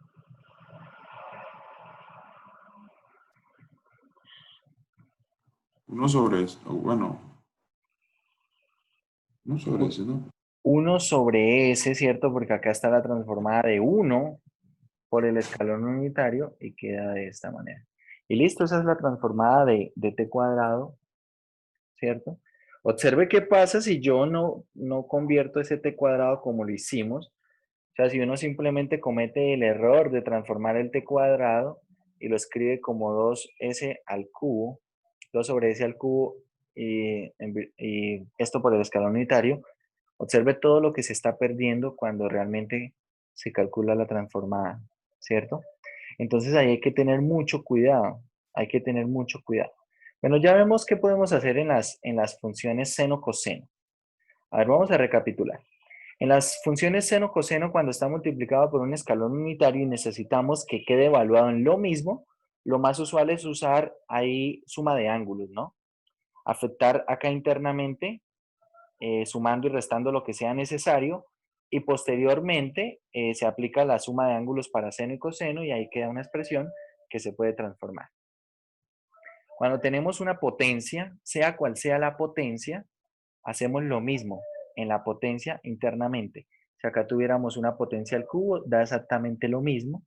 Uno sobre ese, bueno. Uno sobre ese, ¿no? 1 sobre s, ¿cierto? Porque acá está la transformada de 1 por el escalón unitario y queda de esta manera. Y listo, esa es la transformada de t cuadrado, ¿cierto? Observe qué pasa si yo no convierto ese t cuadrado como lo hicimos. O sea, si uno simplemente comete el error de transformar el t cuadrado y lo escribe como 2s al cubo, 2 sobre s al cubo y esto por el escalón unitario, observe todo lo que se está perdiendo cuando realmente se calcula la transformada, ¿cierto? Entonces ahí hay que tener mucho cuidado, hay que tener mucho cuidado. Bueno, ya vemos qué podemos hacer en las funciones seno-coseno. A ver, vamos a recapitular. En las funciones seno-coseno, cuando está multiplicado por un escalón unitario y necesitamos que quede evaluado en lo mismo, lo más usual es usar ahí suma de ángulos, ¿no? Afectar acá internamente, sumando y restando lo que sea necesario, y posteriormente se aplica la suma de ángulos para seno y coseno y ahí queda una expresión que se puede transformar. Cuando tenemos una potencia, sea cual sea la potencia, hacemos lo mismo en la potencia internamente. Si acá tuviéramos una potencia al cubo, da exactamente lo mismo,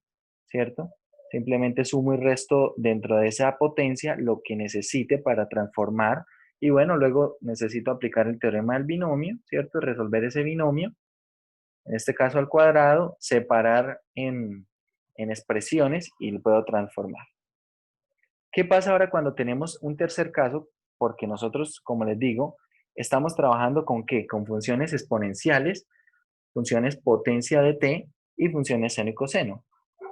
¿cierto? Simplemente sumo y resto dentro de esa potencia lo que necesite para transformar. Y bueno, luego necesito aplicar el teorema del binomio, ¿cierto? Resolver ese binomio, en este caso al cuadrado, separar en expresiones y lo puedo transformar. ¿Qué pasa ahora cuando tenemos un tercer caso? Porque nosotros, como les digo, estamos trabajando con ¿qué? Con funciones exponenciales, funciones potencia de t y funciones seno y coseno.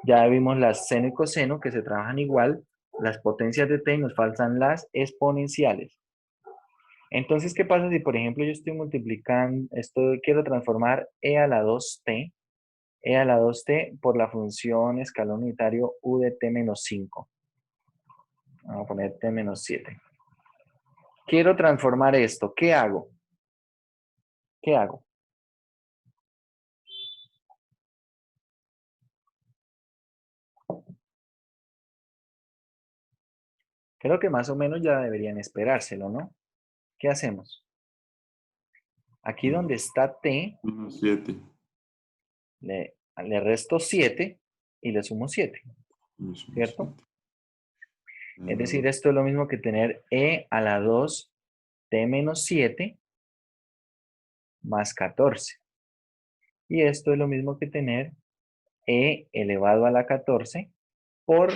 Ya vimos las seno y coseno que se trabajan igual, las potencias de t y nos faltan las exponenciales. Entonces, ¿qué pasa si, por ejemplo, yo estoy multiplicando, quiero transformar e a la 2t, e a la 2t por la función escalón unitario u de t menos 5? Vamos a poner t menos 7. Quiero transformar esto. ¿Qué hago? ¿Qué hago? Creo que más o menos ya deberían esperárselo, ¿no? ¿Qué hacemos? Aquí donde está t, Menos 7. le resto 7 y le sumo 7, Menos ¿cierto? 7. Es decir, esto es lo mismo que tener e a la 2t menos 7 más 14. Y esto es lo mismo que tener e elevado a la 14 por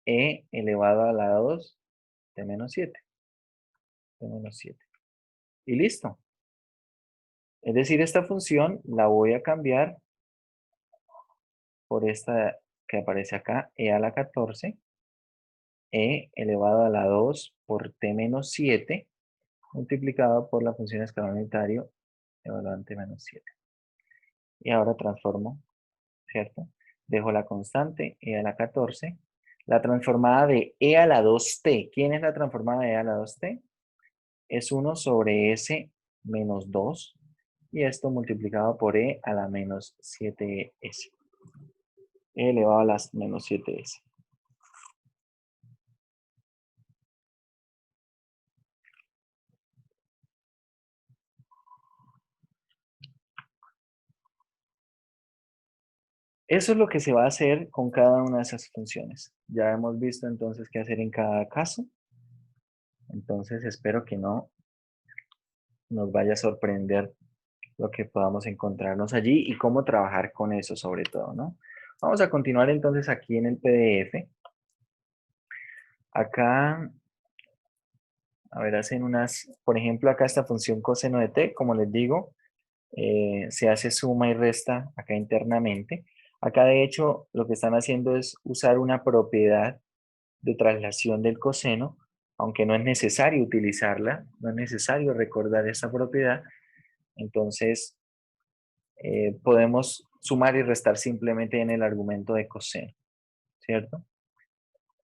e elevado a la 2t menos 7. T menos 7. Y listo. Es decir, esta función la voy a cambiar por esta que aparece acá, e a la 14, e elevado a la 2 por t menos 7, multiplicado por la función escalar unitario evaluante menos 7. Y ahora transformo, ¿cierto? Dejo la constante, e a la 14. La transformada de e a la 2t. ¿Quién es la transformada de e a la 2t? Es 1 sobre s menos 2. Y esto multiplicado por e a la menos 7s. E elevado a las menos 7s. Eso es lo que se va a hacer con cada una de esas funciones. Ya hemos visto entonces qué hacer en cada caso. Entonces espero que no nos vaya a sorprender lo que podamos encontrarnos allí y cómo trabajar con eso sobre todo, ¿no? Vamos a continuar entonces aquí en el PDF. Acá, a ver, hacen unas, por ejemplo, acá esta función coseno de t, como les digo, se hace suma y resta acá internamente. Acá de hecho lo que están haciendo es usar una propiedad de traslación del coseno, aunque no es necesario utilizarla, no es necesario recordar esa propiedad, entonces podemos sumar y restar simplemente en el argumento de coseno, ¿cierto?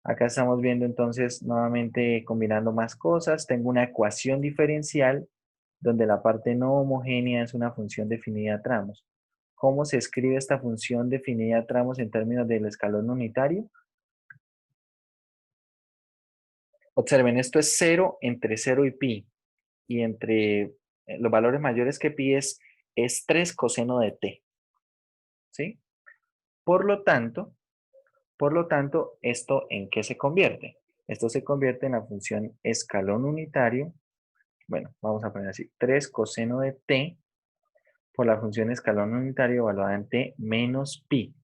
Acá estamos viendo entonces nuevamente combinando más cosas. Tengo una ecuación diferencial donde la parte no homogénea es una función definida a tramos. ¿Cómo se escribe esta función definida a tramos en términos del escalón unitario? Observen, esto es 0 entre 0 y pi. Y entre los valores mayores que pi es 3 coseno de t. ¿Sí? Por lo tanto, ¿esto en qué se convierte? Esto se convierte en la función escalón unitario. Bueno, vamos a poner así. 3 coseno de t por la función escalón unitario evaluada en t menos pi.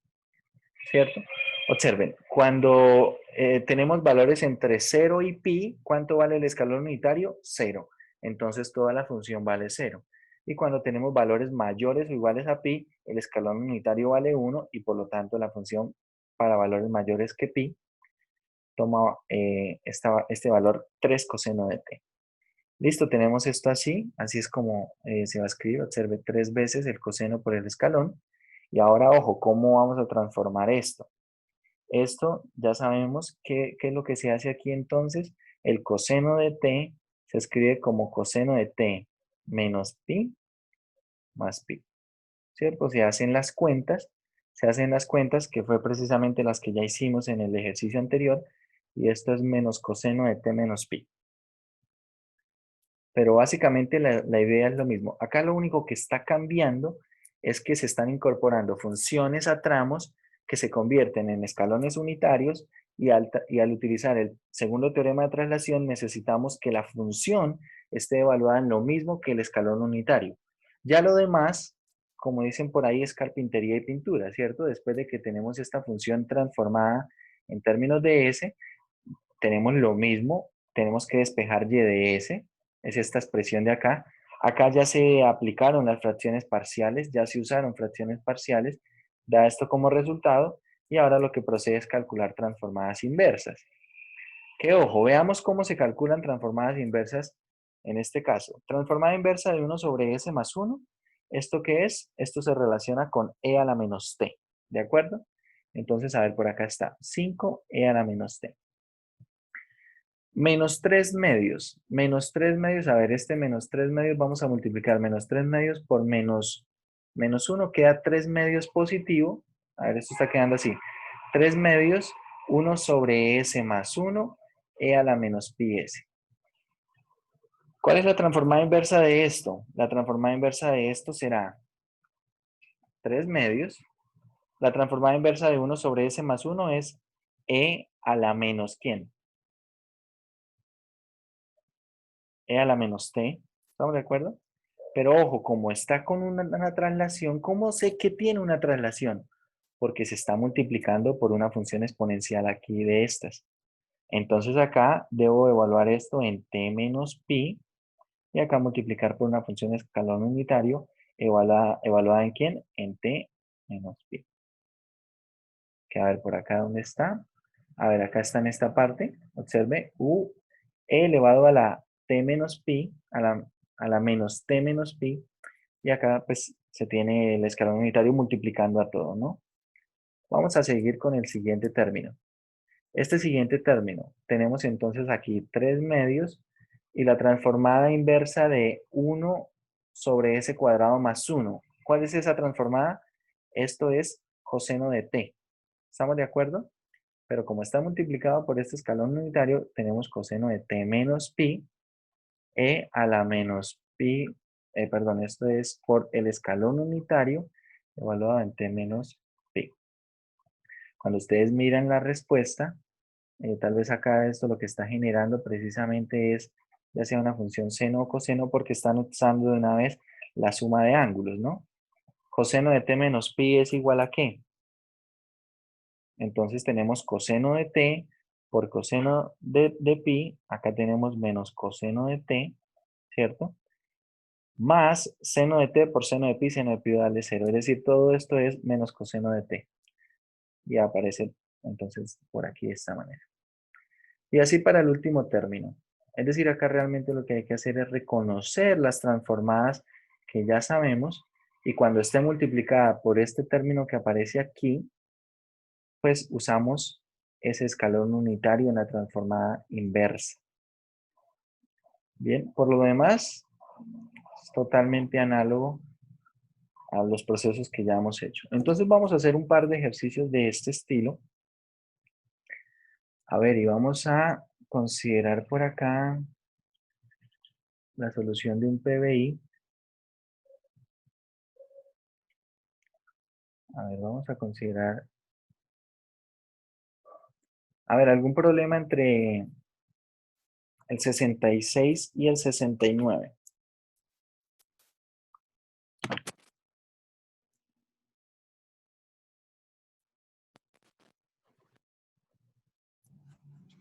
¿Cierto? Observen, cuando tenemos valores entre 0 y pi, ¿cuánto vale el escalón unitario? 0. Entonces toda la función vale 0. Y cuando tenemos valores mayores o iguales a pi, el escalón unitario vale 1 y por lo tanto la función para valores mayores que pi toma este valor 3 coseno de t. Listo, tenemos esto así. Así es como se va a escribir. Observe 3 veces el coseno por el escalón. Y ahora, ojo, ¿cómo vamos a transformar esto? Esto ya sabemos qué es lo que se hace aquí entonces. El coseno de t se escribe como coseno de t menos pi más pi. ¿Cierto? Se hacen las cuentas que fue precisamente las que ya hicimos en el ejercicio anterior. Y esto es menos coseno de t menos pi. Pero básicamente la idea es lo mismo. Acá lo único que está cambiando es que se están incorporando funciones a tramos que se convierten en escalones unitarios y al utilizar el segundo teorema de traslación necesitamos que la función esté evaluada en lo mismo que el escalón unitario. Ya lo demás, como dicen por ahí, es carpintería y pintura, ¿cierto? Después de que tenemos esta función transformada en términos de S, tenemos lo mismo, tenemos que despejar y de S, es esta expresión de acá. Acá ya se aplicaron las fracciones parciales, ya se usaron fracciones parciales, da esto como resultado, y ahora lo que procede es calcular transformadas inversas. Que ojo, veamos cómo se calculan transformadas inversas en este caso. Transformada inversa de 1 sobre S más 1, ¿esto qué es? Esto se relaciona con E a la menos T, ¿de acuerdo? Entonces, a ver, por acá está, 5E a la menos T. Menos 3 medios. Menos 3 medios. A ver, este menos 3 medios vamos a multiplicar menos 3 medios por menos 1. Queda 3 medios positivo. A ver, esto está quedando así. 3 medios, 1 sobre S más 1, E a la menos pi S. ¿Cuál es la transformada inversa de esto? La transformada inversa de esto será 3 medios. La transformada inversa de 1 sobre S más 1 es E a la menos ¿quién? e a la menos t. ¿Estamos de acuerdo? Pero ojo, como está con una traslación, ¿cómo sé que tiene una traslación? Porque se está multiplicando por una función exponencial aquí de estas. Entonces acá debo evaluar esto en t menos pi y acá multiplicar por una función de escalón unitario evaluada en quién? En t menos pi. Que a ver por acá dónde está. A ver, acá está en esta parte. Observe, e elevado a la t menos pi, a la menos t menos pi. Y acá pues se tiene el escalón unitario multiplicando a todo, ¿no? Vamos a seguir con el siguiente término. Este siguiente término, tenemos entonces aquí 3 medios y la transformada inversa de 1 sobre s cuadrado más 1. ¿Cuál es esa transformada? Esto es coseno de t. ¿Estamos de acuerdo? Pero como está multiplicado por este escalón unitario, tenemos coseno de t menos pi e a la menos pi, perdón, esto es por el escalón unitario evaluado en t menos pi. Cuando ustedes miran la respuesta, tal vez acá esto lo que está generando precisamente es ya sea una función seno o coseno porque están usando de una vez la suma de ángulos, ¿no? Coseno de t menos pi es igual a ¿qué? Entonces tenemos coseno de t por coseno de pi, acá tenemos menos coseno de t, ¿cierto? Más seno de t por seno de pi, seno de pi vale 0. Es decir, todo esto es menos coseno de t. Y aparece entonces por aquí de esta manera. Y así para el último término. Es decir, acá realmente lo que hay que hacer es reconocer las transformadas que ya sabemos y cuando esté multiplicada por este término que aparece aquí, pues usamos ese escalón unitario en la transformada inversa. Bien, por lo demás, es totalmente análogo a los procesos que ya hemos hecho. Entonces vamos a hacer un par de ejercicios de este estilo. A ver, y vamos a considerar por acá la solución de un PBI. A ver, vamos a considerar. A ver, ¿algún problema entre el 66 y el 69?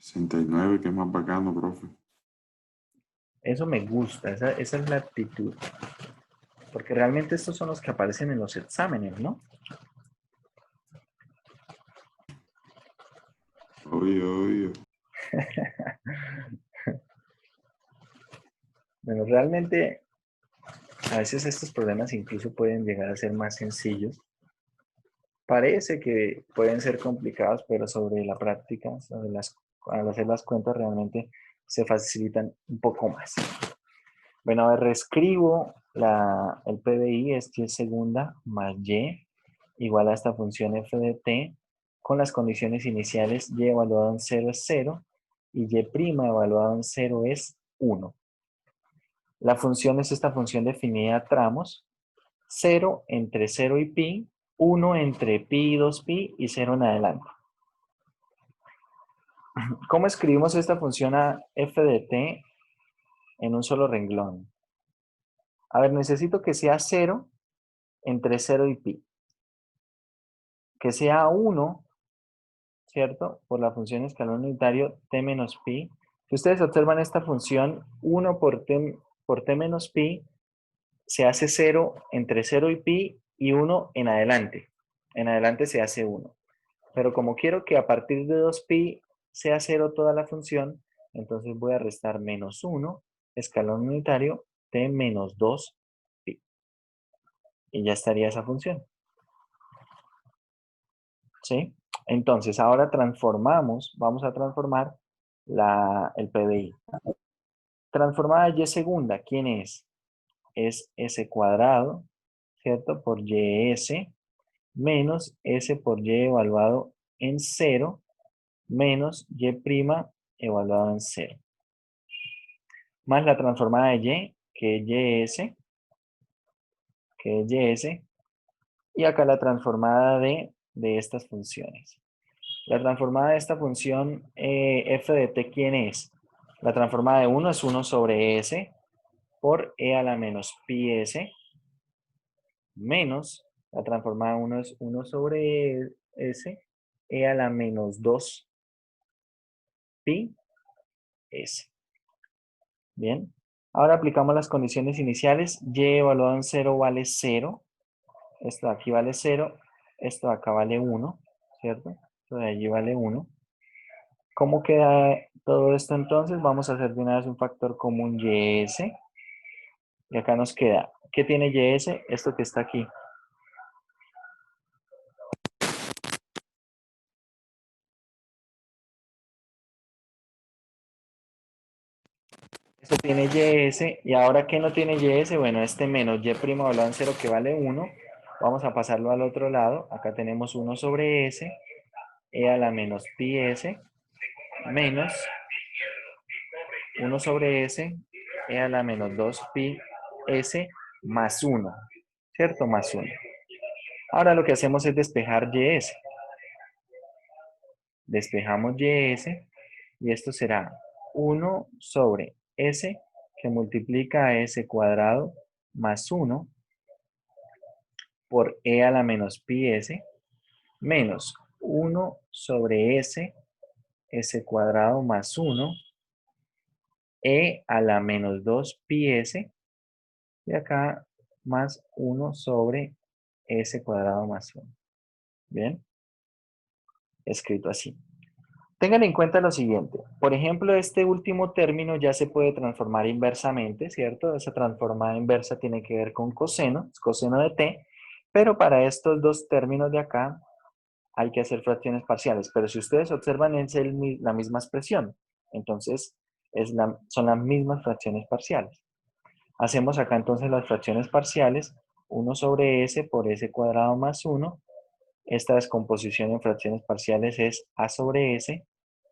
¿69? ¿Qué es más bacano, profe? Eso me gusta, esa es la actitud. Porque realmente estos son los que aparecen en los exámenes, ¿no? Obvio. Bueno, realmente a veces estos problemas incluso pueden llegar a ser más sencillos. Parece que pueden ser complicados, pero sobre la práctica, al hacer las cuentas realmente se facilitan un poco más. Bueno, a ver, reescribo el PBI, es y segunda más y, igual a esta función f de t, con las condiciones iniciales y evaluado en 0 es 0, y y' evaluado en 0 es 1. La función es esta función definida a tramos, 0 entre 0 y pi, 1 entre pi y 2pi y 0 en adelante. ¿Cómo escribimos esta función a f de t en un solo renglón? A ver, necesito que sea 0 entre 0 y pi. Que sea 1, ¿cierto? Por la función escalón unitario t menos pi. Si ustedes observan esta función, 1 por t menos pi se hace 0 entre 0 y pi y 1 en adelante. En adelante se hace 1. Pero como quiero que a partir de 2pi sea 0 toda la función, entonces voy a restar menos 1, escalón unitario, t menos 2pi. Y ya estaría esa función. ¿Sí? Entonces, ahora vamos a transformar el PBI. Transformada y segunda, ¿quién es? Es s cuadrado, ¿cierto? Por ys menos s por y evaluado en 0 menos y' evaluado en 0. Más la transformada de y, que es ys, y acá la transformada de estas funciones. La transformada de esta función f de t, ¿quién es? La transformada de 1 es 1 sobre S por E a la menos pi S menos la transformada de 1 es 1 sobre S E a la menos 2 pi S. Bien. Ahora aplicamos las condiciones iniciales. Y evaluado en 0 vale 0. Esto de aquí vale 0. Esto de acá vale 1. ¿Cierto? Esto de allí vale 1. ¿Cómo queda todo esto entonces? Vamos a hacer de una vez un factor común YS. Y acá nos queda, ¿qué tiene YS? Esto que está aquí. Esto tiene YS. Y ahora, ¿qué no tiene YS? Bueno, este menos Y' evaluado en 0 que vale 1. Vamos a pasarlo al otro lado. Acá tenemos 1 sobre S. E a la menos pi S. Menos 1 sobre S. E a la menos 2 pi S más 1. ¿Cierto? Más 1. Ahora lo que hacemos es despejar YS. Despejamos YS y esto será 1 sobre S que multiplica a S cuadrado más 1 por E a la menos pi S menos 1 sobre S cuadrado más 1 E a la menos 2 pi S y acá más 1 sobre S cuadrado más 1. Bien, escrito así. Tengan en cuenta lo siguiente. Por ejemplo, este último término ya se puede transformar inversamente, ¿cierto? Esa transformada inversa tiene que ver con coseno, es coseno de t, pero para estos dos términos de acá hay que hacer fracciones parciales. Pero si ustedes observan, es la misma expresión. Entonces, son las mismas fracciones parciales. Hacemos acá entonces las fracciones parciales. 1 sobre s por s cuadrado más 1. Esta descomposición en fracciones parciales es a sobre s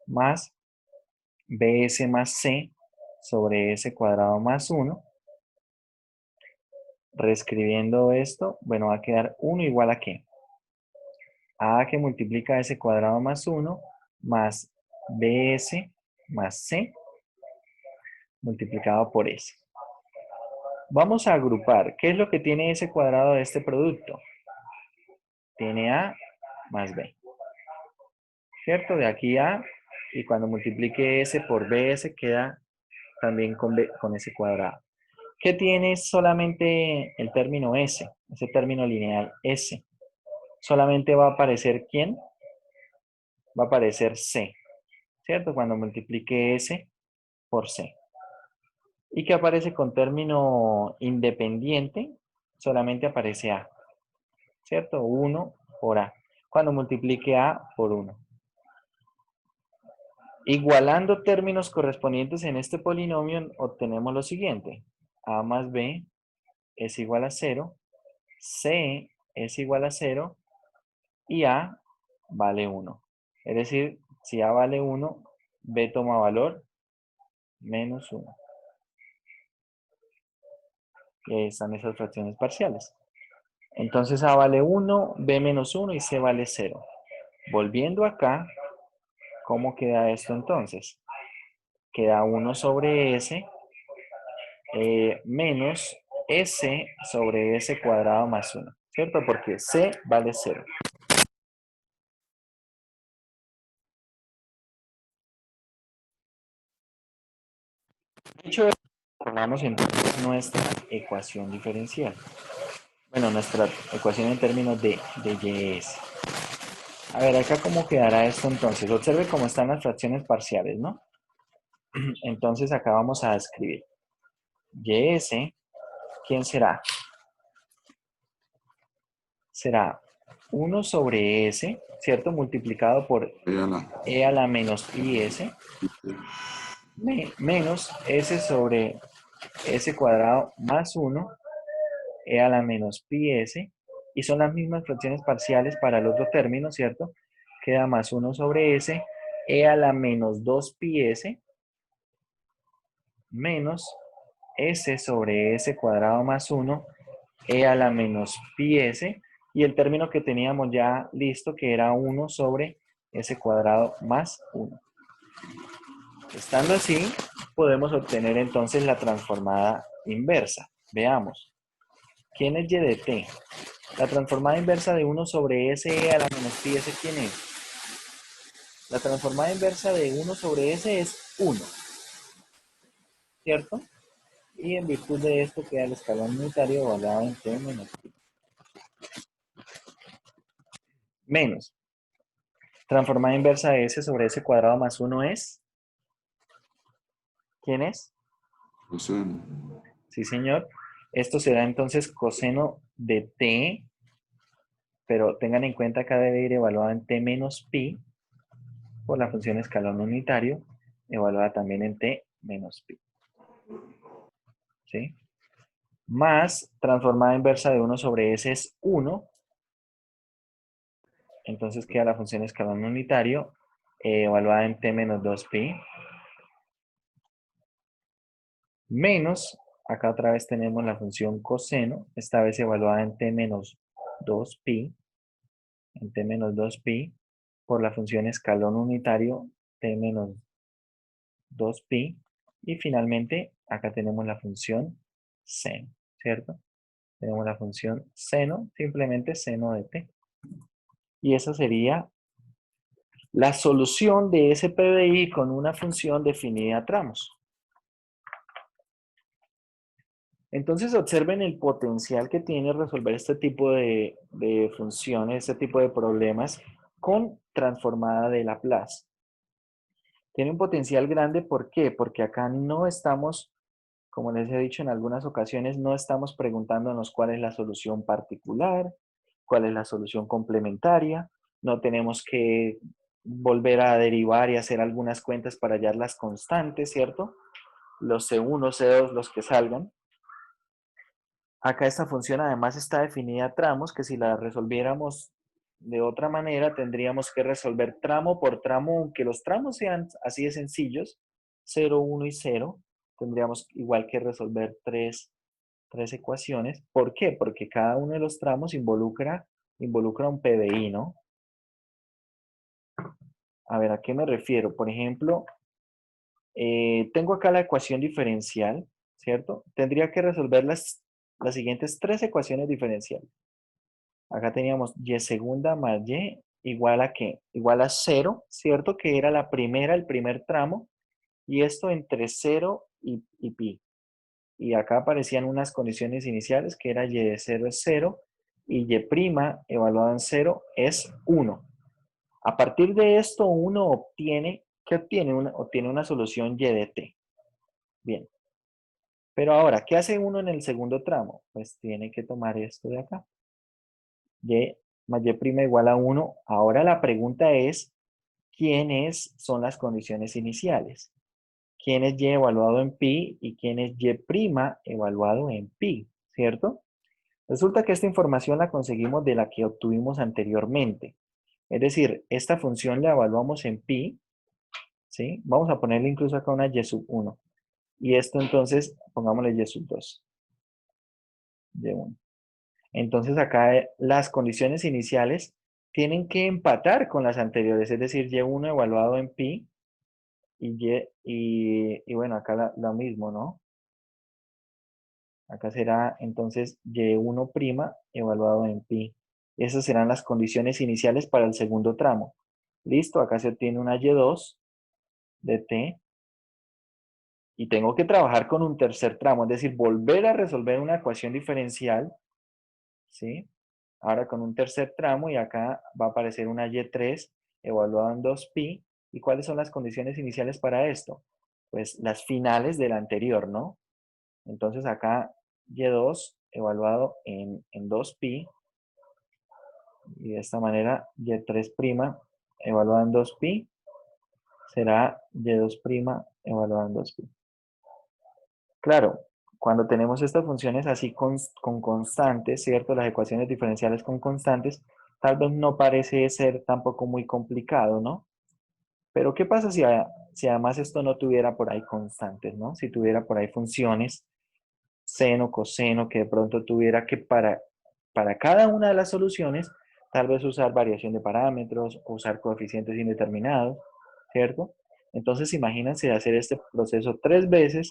más bs más c sobre s cuadrado más 1. Reescribiendo esto, bueno, va a quedar 1 igual a ¿qué? A que multiplica s cuadrado más 1 más bs más c multiplicado por s. Vamos a agrupar. ¿Qué es lo que tiene s cuadrado de este producto? Tiene a más b. ¿Cierto? De aquí a, y cuando multiplique s por bs queda también con s cuadrado. ¿Qué tiene solamente el término s? Ese término lineal s. Solamente va a aparecer ¿quién? Va a aparecer c. ¿Cierto? Cuando multiplique s por c. ¿Y qué aparece con término independiente? Solamente aparece a. ¿Cierto? 1 por a. Cuando multiplique a por 1. Igualando términos correspondientes en este polinomio, obtenemos lo siguiente. A más b es igual a 0. C es igual a 0. Y a vale 1. Es decir, si a vale 1, b toma valor menos 1. Y ahí están esas fracciones parciales. Entonces a vale 1, b menos 1 y c vale 0. Volviendo acá, ¿cómo queda esto entonces? Queda 1 sobre s menos s sobre s cuadrado más 1. ¿Cierto? Porque c vale 0. Dicho esto, formamos entonces nuestra ecuación diferencial. Bueno, nuestra ecuación en términos de YS. A ver, acá cómo quedará esto entonces. Observe cómo están las fracciones parciales, ¿no? Entonces acá vamos a escribir. YS, ¿quién será? Será 1 sobre S, ¿cierto? Multiplicado por E a la menos pi S, menos S sobre S cuadrado más 1, E a la menos pi S, y son las mismas fracciones parciales para el otro término, ¿cierto? Queda más 1 sobre S, E a la menos 2 pi S, menos S sobre S cuadrado más 1, E a la menos pi S, y el término que teníamos ya listo, que era 1 sobre S cuadrado más 1. Estando así, podemos obtener entonces la transformada inversa. Veamos. ¿Quién es y de t? La transformada inversa de 1 sobre s a la menos pi, ¿ese quién es? La transformada inversa de 1 sobre s es 1, ¿cierto? Y en virtud de esto queda el escalón unitario evaluado en t menos pi. Menos. Transformada inversa de s sobre s cuadrado más 1 es... ¿Quién es? Coseno. Sí, señor. Esto será entonces coseno de t, pero tengan en cuenta que debe ir evaluada en t menos pi por la función escalón unitario, evaluada también en t menos pi. ¿Sí? Más transformada inversa de 1 sobre s es 1. Entonces queda la función escalón unitario evaluada en t menos 2pi. Menos, acá otra vez tenemos la función coseno, esta vez evaluada en t menos 2pi. En t menos 2pi por la función escalón unitario t menos 2pi. Y finalmente, acá tenemos la función seno, ¿cierto? Tenemos la función seno, simplemente seno de t. Y esa sería la solución de ese PDI con una función definida a tramos. Entonces observen el potencial que tiene resolver este tipo de funciones, este tipo de problemas con transformada de Laplace. Tiene un potencial grande, ¿por qué? Porque acá no estamos, como les he dicho en algunas ocasiones, no estamos preguntándonos cuál es la solución particular, cuál es la solución complementaria, no tenemos que volver a derivar y hacer algunas cuentas para hallar las constantes, ¿cierto? Los C1, C2, los que salgan. Acá esta función además está definida a tramos, que si la resolviéramos de otra manera tendríamos que resolver tramo por tramo, aunque los tramos sean así de sencillos, 0, 1 y 0, tendríamos igual que resolver tres ecuaciones. ¿Por qué? Porque cada uno de los tramos involucra un PDI, ¿no? A ver, ¿a qué me refiero? Por ejemplo, tengo acá la ecuación diferencial, ¿cierto? Tendría que resolver las siguientes tres ecuaciones diferenciales. Acá teníamos y segunda más y igual a ¿qué? Igual a 0, ¿cierto? Que era la primera, el primer tramo. Y esto entre 0 y pi. Y acá aparecían unas condiciones iniciales que era y de 0 es 0 y y' evaluado en 0 es 1. A partir de esto uno obtiene, ¿qué obtiene? Obtiene una solución y de t. Bien. Pero ahora, ¿qué hace uno en el segundo tramo? Pues tiene que tomar esto de acá. Y más y' igual a 1. Ahora la pregunta es, ¿quiénes son las condiciones iniciales? ¿Quién es y evaluado en pi y quién es y' evaluado en pi? ¿Cierto? Resulta que esta información la conseguimos de la que obtuvimos anteriormente. Es decir, esta función la evaluamos en pi, ¿sí? Vamos a ponerle incluso acá una y sub 1. Y esto entonces, pongámosle y sub 2. Y1. Entonces acá las condiciones iniciales tienen que empatar con las anteriores, es decir, y1 evaluado en pi y bueno, acá lo mismo, ¿no? Acá será entonces y1' evaluado en pi. Esas serán las condiciones iniciales para el segundo tramo. Listo, acá se obtiene una y2 de t. Y tengo que trabajar con un tercer tramo, es decir, volver a resolver una ecuación diferencial, ¿sí? Ahora con un tercer tramo y acá va a aparecer una y3 evaluada en 2pi. ¿Y cuáles son las condiciones iniciales para esto? Pues las finales del anterior, ¿no? Entonces acá y2 evaluado en 2pi y de esta manera y3' evaluada en 2pi será y2' evaluada en 2pi. Claro, cuando tenemos estas funciones así con constantes, ¿cierto? Las ecuaciones diferenciales con constantes, tal vez no parece ser tampoco muy complicado, ¿no? Pero ¿qué pasa si además esto no tuviera por ahí constantes, ¿no? Si tuviera por ahí funciones, seno, coseno, que de pronto tuviera que para cada una de las soluciones, tal vez usar variación de parámetros, o usar coeficientes indeterminados, ¿cierto? Entonces, imagínense hacer este proceso 3 veces,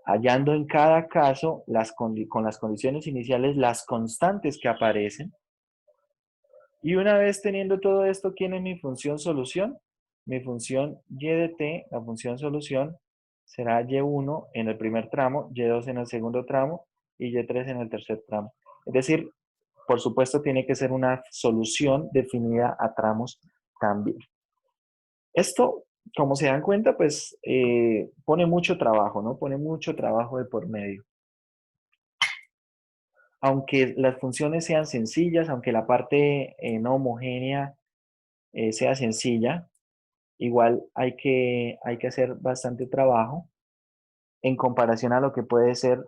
hallando en cada caso con las condiciones iniciales las constantes que aparecen. Y una vez teniendo todo esto, ¿quién es mi función solución? Mi función y de t, la función solución, será y1 en el primer tramo, y2 en el segundo tramo y y3 en el tercer tramo. Es decir, por supuesto, tiene que ser una solución definida a tramos también. Esto, como se dan cuenta, pues pone mucho trabajo, ¿no? Pone mucho trabajo de por medio. Aunque las funciones sean sencillas, aunque la parte no homogénea sea sencilla, igual hay que hacer bastante trabajo en comparación a lo que puede ser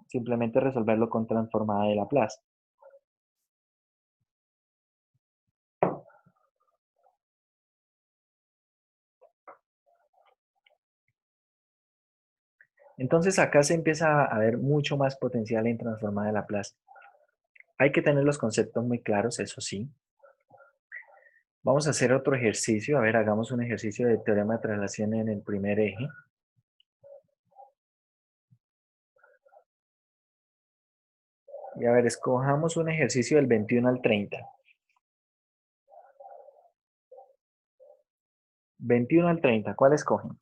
simplemente resolverlo con transformada de Laplace. Entonces acá se empieza a ver mucho más potencial en transformada de Laplace. Hay que tener los conceptos muy claros, eso sí. Vamos a hacer otro ejercicio. A ver, hagamos un ejercicio de teorema de traslación en el primer eje. Y a ver, escojamos un ejercicio del 21 al 30. 21 al 30, ¿cuál escogen?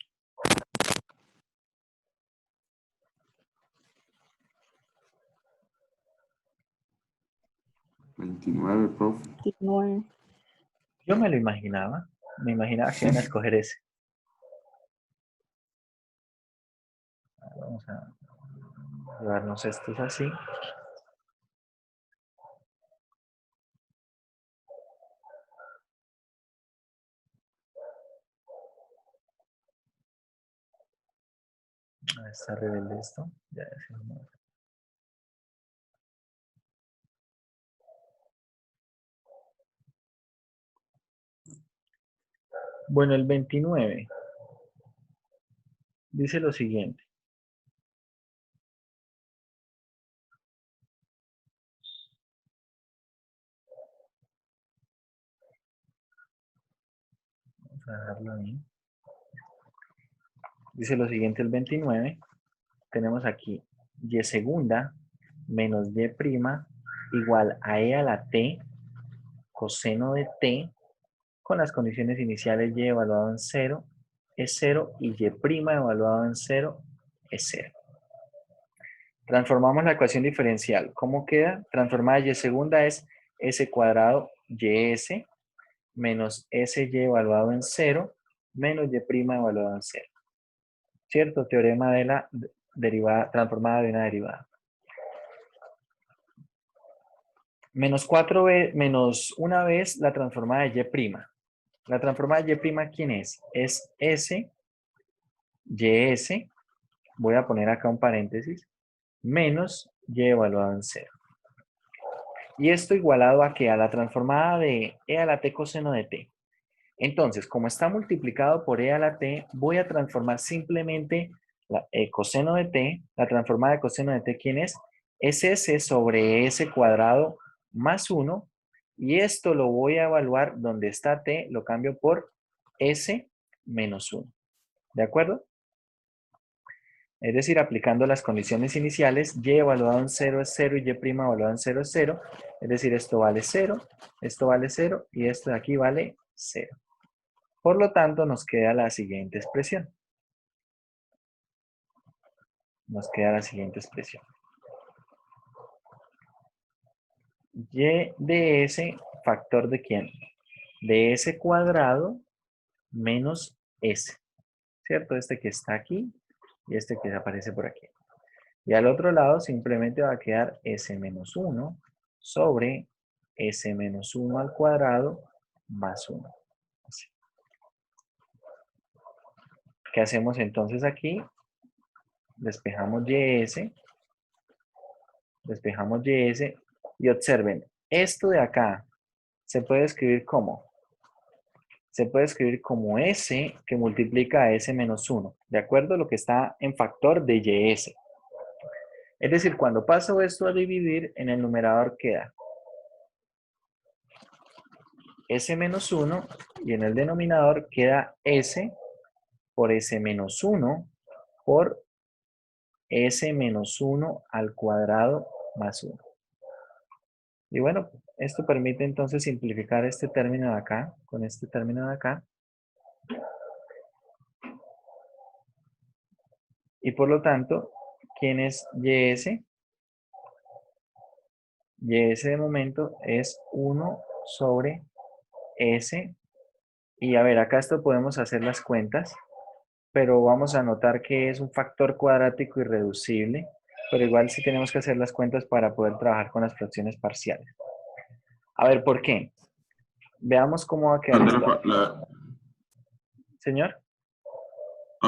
¿29, profe? 19. Yo me lo imaginaba. Me imaginaba que iban a escoger ese. Vamos a llevarnos estos así. Está rebelde esto. Ya decimos. Bueno, el 29 dice lo siguiente. Vamos a dejarlo ahí. Dice lo siguiente el 29. Tenemos aquí y segunda menos y prima igual a e a la t coseno de t con las condiciones iniciales y evaluado en 0 es 0 y y prima evaluado en 0 es 0. Transformamos la ecuación diferencial. ¿Cómo queda? Transformada y segunda es s cuadrado ys menos sy evaluado en 0 menos y prima evaluado en 0. ¿Cierto? Teorema de la derivada, transformada de una derivada. Menos una vez la transformada de y'. La transformada de y', ¿quién es? Es s, ys, voy a poner acá un paréntesis, menos y evaluado en 0. Y esto igualado a que a la transformada de e a la t coseno de t. Entonces, como está multiplicado por e a la t, voy a transformar simplemente la coseno de t, la transformada de coseno de t, ¿quién es? Es s sobre s cuadrado más 1, y esto lo voy a evaluar donde está t, lo cambio por s menos 1. ¿De acuerdo? Es decir, aplicando las condiciones iniciales, y evaluado en 0 es 0 y y' evaluado en 0 es 0. Es decir, esto vale 0 y esto de aquí vale 0. Por lo tanto, nos queda la siguiente expresión. Nos queda la siguiente expresión. Y de s, factor de quién? De s cuadrado menos s. ¿Cierto? Este que está aquí y este que aparece por aquí. Y al otro lado simplemente va a quedar s menos 1 sobre s menos 1 al cuadrado más 1. Así. ¿Qué hacemos entonces aquí? Despejamos ys. Despejamos ys. Y observen, esto de acá se puede escribir como. Se puede escribir como s que multiplica a s menos 1. ¿De acuerdo? Lo que está en factor de ys. Es decir, cuando paso esto a dividir, en el numerador queda s menos 1 Y en el denominador queda S por S menos 1 por S menos 1 al cuadrado más 1. Y bueno, esto permite entonces simplificar este término de acá con este término de acá. Y por lo tanto, ¿quién es YS? YS de momento es 1 sobre S. Y a ver, acá esto podemos hacer las cuentas, pero vamos a notar que es un factor cuadrático irreducible, pero igual sí tenemos que hacer las cuentas para poder trabajar con las fracciones parciales. A ver, ¿por qué? Veamos cómo va a quedar Antes, esto. Señor,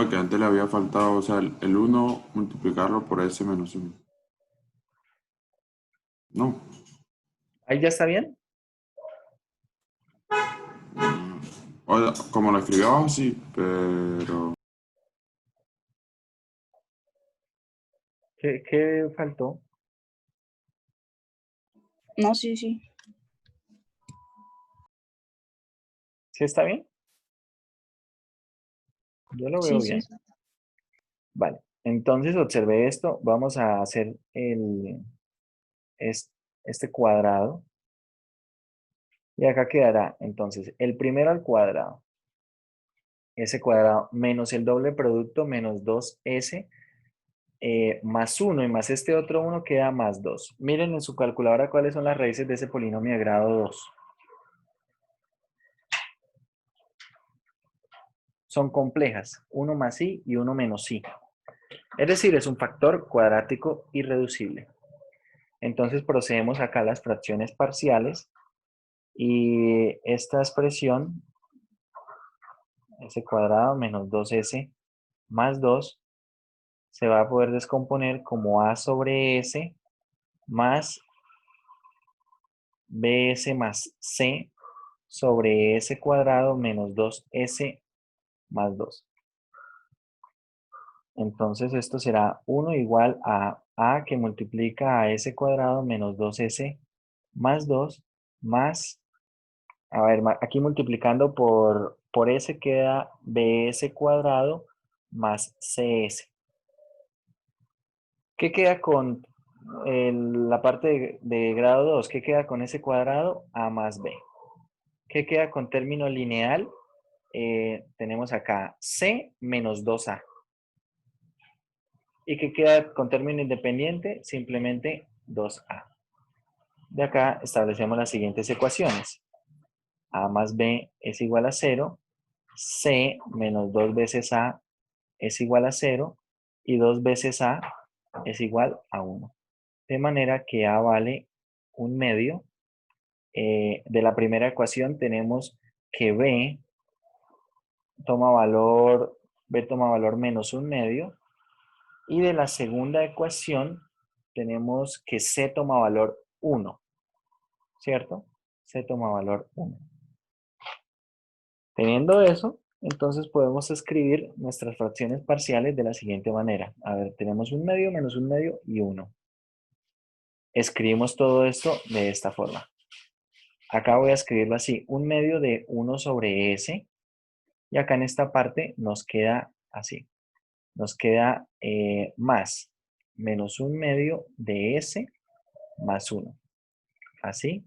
que antes le había faltado, o sea, el 1 multiplicarlo por S menos 1. No. ¿ahí ya está bien? O sea, como lo escribió así, pero... ¿Qué faltó? No, sí, sí. ¿Sí está bien? Yo lo veo Sí, sí. bien. Vale, entonces observe esto. Vamos a hacer este cuadrado. Y acá quedará, entonces, el primero al cuadrado. S cuadrado menos el doble producto menos 2S más 1 y más este otro 1 queda más 2. Miren en su calculadora cuáles son las raíces de ese polinomio de grado 2. Son complejas, 1 más i y 1 menos i. Es decir, es un factor cuadrático irreducible. Entonces procedemos acá a las fracciones parciales y esta expresión, s cuadrado menos 2s más 2, se va a poder descomponer como a sobre s más bs más c sobre s cuadrado menos 2s más 2. Entonces esto será 1 igual a que multiplica a s cuadrado menos 2s más 2 más, a ver, aquí multiplicando por s queda bs cuadrado más cs. ¿Qué queda con la parte de grado 2? ¿Qué queda con s cuadrado? A más b. ¿Qué queda con término lineal? Tenemos acá c menos 2a. ¿Y qué queda con término independiente? Simplemente 2a. De acá establecemos las siguientes ecuaciones. A más b es igual a 0, c menos 2 veces a es igual a 0 y 2 veces a es igual a 1. De manera que a vale 1/2. De la primera ecuación tenemos que b toma valor menos 1/2. Y de la segunda ecuación tenemos que c toma valor 1, ¿cierto? C toma valor 1. Teniendo eso, entonces podemos escribir nuestras fracciones parciales de la siguiente manera. A ver, tenemos 1/2 menos 1/2 y 1. Escribimos todo esto de esta forma. Acá voy a escribirlo así, 1/2 de 1 sobre s. Y acá en esta parte nos queda así. Nos queda más menos 1/2 de s más 1. Así.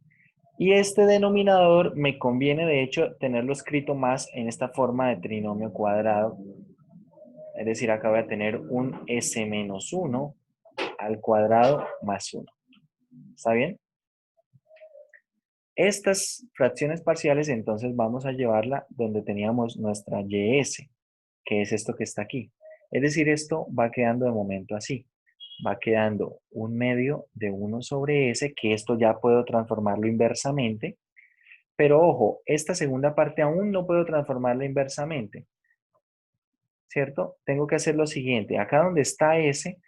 Y este denominador me conviene, de hecho, tenerlo escrito más en esta forma de trinomio cuadrado. Es decir, acá voy a tener un s menos 1 al cuadrado más 1. ¿Está bien? Estas fracciones parciales, entonces, vamos a llevarla donde teníamos nuestra ys, que es esto que está aquí. Es decir, esto va quedando de momento así. Va quedando 1/2 de 1 sobre s, que esto ya puedo transformarlo inversamente. Pero ojo, esta segunda parte aún no puedo transformarla inversamente, ¿cierto? Tengo que hacer lo siguiente. Acá donde está s,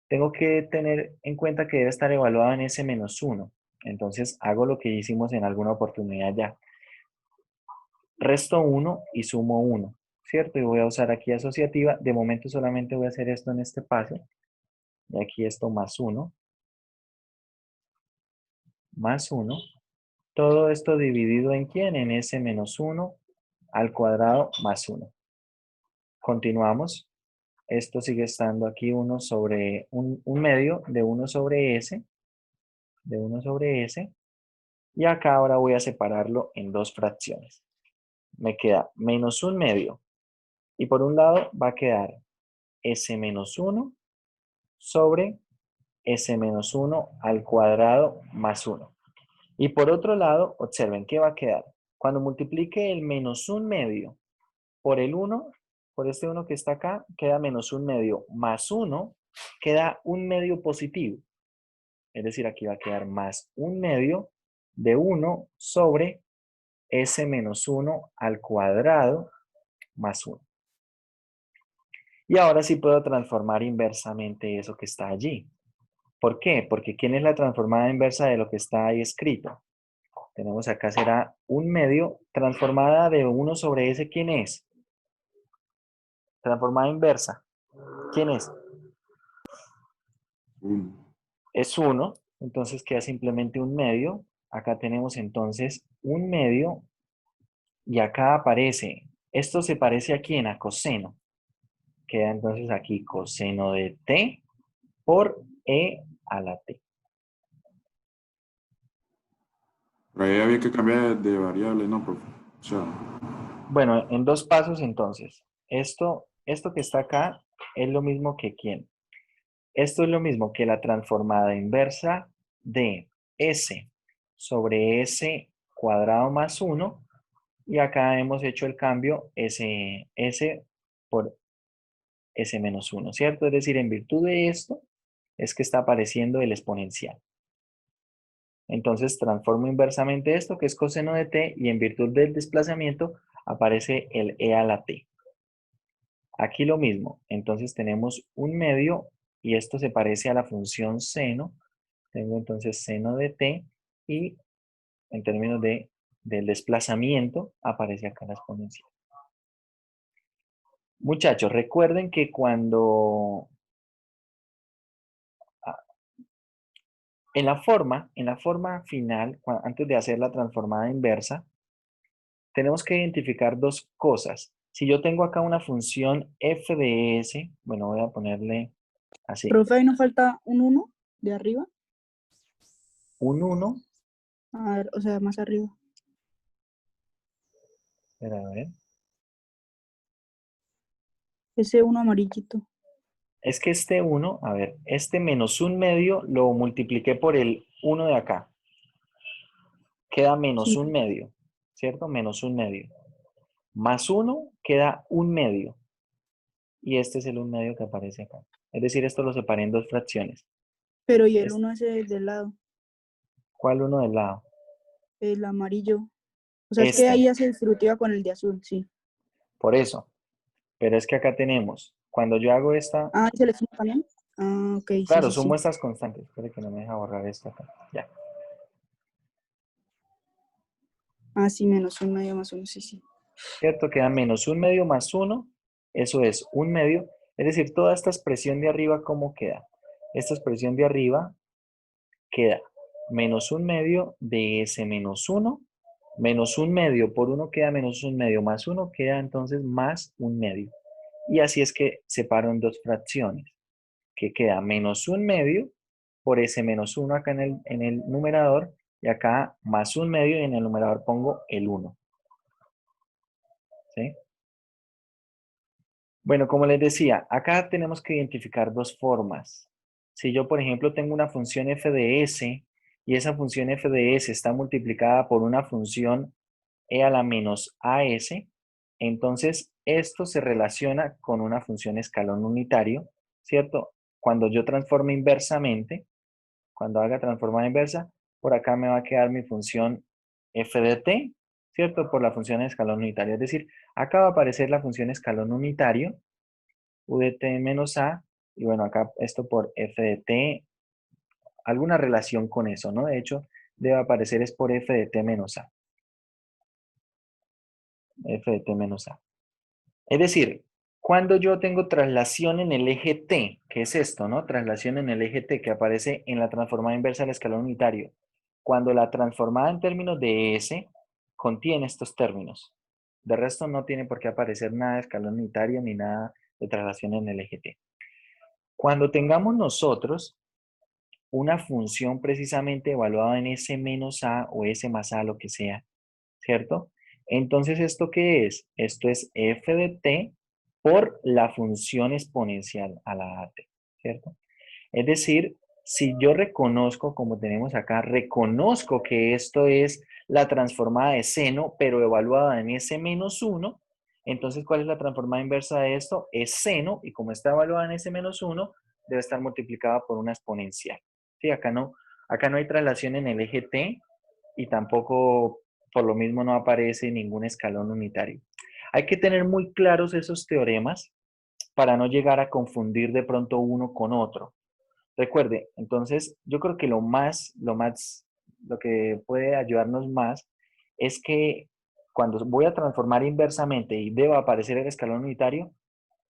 tengo que tener en cuenta que debe estar evaluado en s menos 1. Entonces hago lo que hicimos en alguna oportunidad ya. Resto 1 y sumo 1, ¿cierto? Y voy a usar aquí asociativa. De momento solamente voy a hacer esto en este paso. Y aquí esto más 1. Más 1. Todo esto dividido en ¿quién? En s menos 1 al cuadrado más 1. Continuamos. Esto sigue estando aquí 1 sobre un medio de 1 sobre S. De 1 sobre S. Y acá ahora voy a separarlo en dos fracciones. Me queda menos un medio. Y por un lado va a quedar S menos 1 sobre S menos 1 al cuadrado más 1. Y por otro lado, observen qué va a quedar. Cuando multiplique el menos un medio por el 1, por este 1 que está acá, queda menos un medio más 1, queda un medio positivo. Es decir, aquí va a quedar más un medio de 1 sobre S menos 1 al cuadrado más 1. Y ahora sí puedo transformar inversamente eso que está allí. ¿Por qué? Porque ¿quién es la transformada inversa de lo que está ahí escrito? Tenemos acá será un medio transformada de 1 sobre S. ¿Quién es? Transformada inversa. ¿Quién es? 1. Es 1. Entonces queda simplemente un medio. Acá tenemos entonces un medio. Y acá aparece. Esto se parece a quién? A coseno. Queda entonces aquí coseno de t por e a la t. Pero ahí había que cambiar de variable, ¿no, profe? O sea, Bueno, en dos pasos entonces. Esto que está acá es lo mismo que quién. Esto es lo mismo que la transformada inversa de S sobre S cuadrado más 1. Y acá hemos hecho el cambio S por S menos 1, ¿cierto? Es decir, en virtud de esto es que está apareciendo el exponencial. Entonces transformo inversamente esto, que es coseno de t, y en virtud del desplazamiento aparece el e a la t. Aquí lo mismo. Entonces tenemos un medio y esto se parece a la función seno. Tengo entonces seno de t y en términos del desplazamiento aparece acá la exponencial. Muchachos, recuerden que cuando en la forma final, antes de hacer la transformada inversa, tenemos que identificar dos cosas. Si yo tengo acá una función f de s, bueno, voy a ponerle así, Profe, ahí nos falta un 1 de arriba. un 1, A ver, o sea, más arriba. espera, a ver. Ese 1 amarillito. Es que este 1, a ver, este menos un medio lo multipliqué por el 1 de acá. Queda menos Sí, un medio, ¿cierto? Menos un medio. Más 1 queda un medio. Y este es el un medio que aparece acá. Es decir, esto lo separé en dos fracciones. pero y el Es- 1 ese del lado, ¿Cuál uno del lado? el amarillo. O sea, es que ahí Este. ya se distributiva con el de azul, sí. Por eso. Pero es que acá tenemos, cuando yo hago esta, Ah, ¿y se le suma también? Ah, ok, sí, claro, sí, sumo sí. estas constantes. Espere que no me deja borrar esto acá. Ya. Ah, sí, menos un medio más uno, sí, sí. ¿Cierto? Queda menos un medio más 1. Eso es un medio. Es decir, toda esta expresión de arriba, ¿cómo queda? Esta expresión de arriba queda menos un medio de S menos 1. Menos un medio por 1 queda menos un medio más 1 queda entonces más un medio. Y así es que separo en dos fracciones, que queda menos un medio por ese menos 1 acá en el numerador y acá más un medio y en el numerador pongo el 1. ¿Sí? Bueno, como les decía, acá tenemos que identificar dos formas. Si yo, por ejemplo, tengo una función f de s y esa función f de s está multiplicada por una función e a la menos as, entonces esto se relaciona con una función escalón unitario, ¿cierto? Cuando yo transforme inversamente, cuando haga transformada inversa, por acá me va a quedar mi función f de t, ¿cierto? Por la función escalón unitario. Es decir, acá va a aparecer la función escalón unitario, u de t menos a, y bueno, acá esto por f de t, alguna relación con eso, ¿no? De hecho, debe aparecer es por f de t menos a. F de t menos a. Es decir, cuando yo tengo traslación en el eje t, que es esto, ¿no? Traslación en el eje t que aparece en la transformada inversa del escalón unitario. Cuando la transformada en términos de s contiene estos términos. De resto no tiene por qué aparecer nada de escalón unitario ni nada de traslación en el eje T. Cuando tengamos nosotros una función precisamente evaluada en S menos A o S más A, lo que sea, ¿cierto? Entonces, ¿esto qué es? Esto es f de t por la función exponencial a la at, ¿cierto? Es decir, si yo reconozco, como tenemos acá, reconozco que esto es la transformada de seno, pero evaluada en S menos 1, entonces, ¿cuál es la transformada inversa de esto? Es seno, y como está evaluada en S menos 1, debe estar multiplicada por una exponencial. Sí, acá no hay traslación en el eje t, y tampoco, por lo mismo, no aparece ningún escalón unitario. Hay que tener muy claros esos teoremas para no llegar a confundir de pronto uno con otro. Recuerde, entonces, yo creo que lo que puede ayudarnos más es que cuando voy a transformar inversamente y deba aparecer el escalón unitario,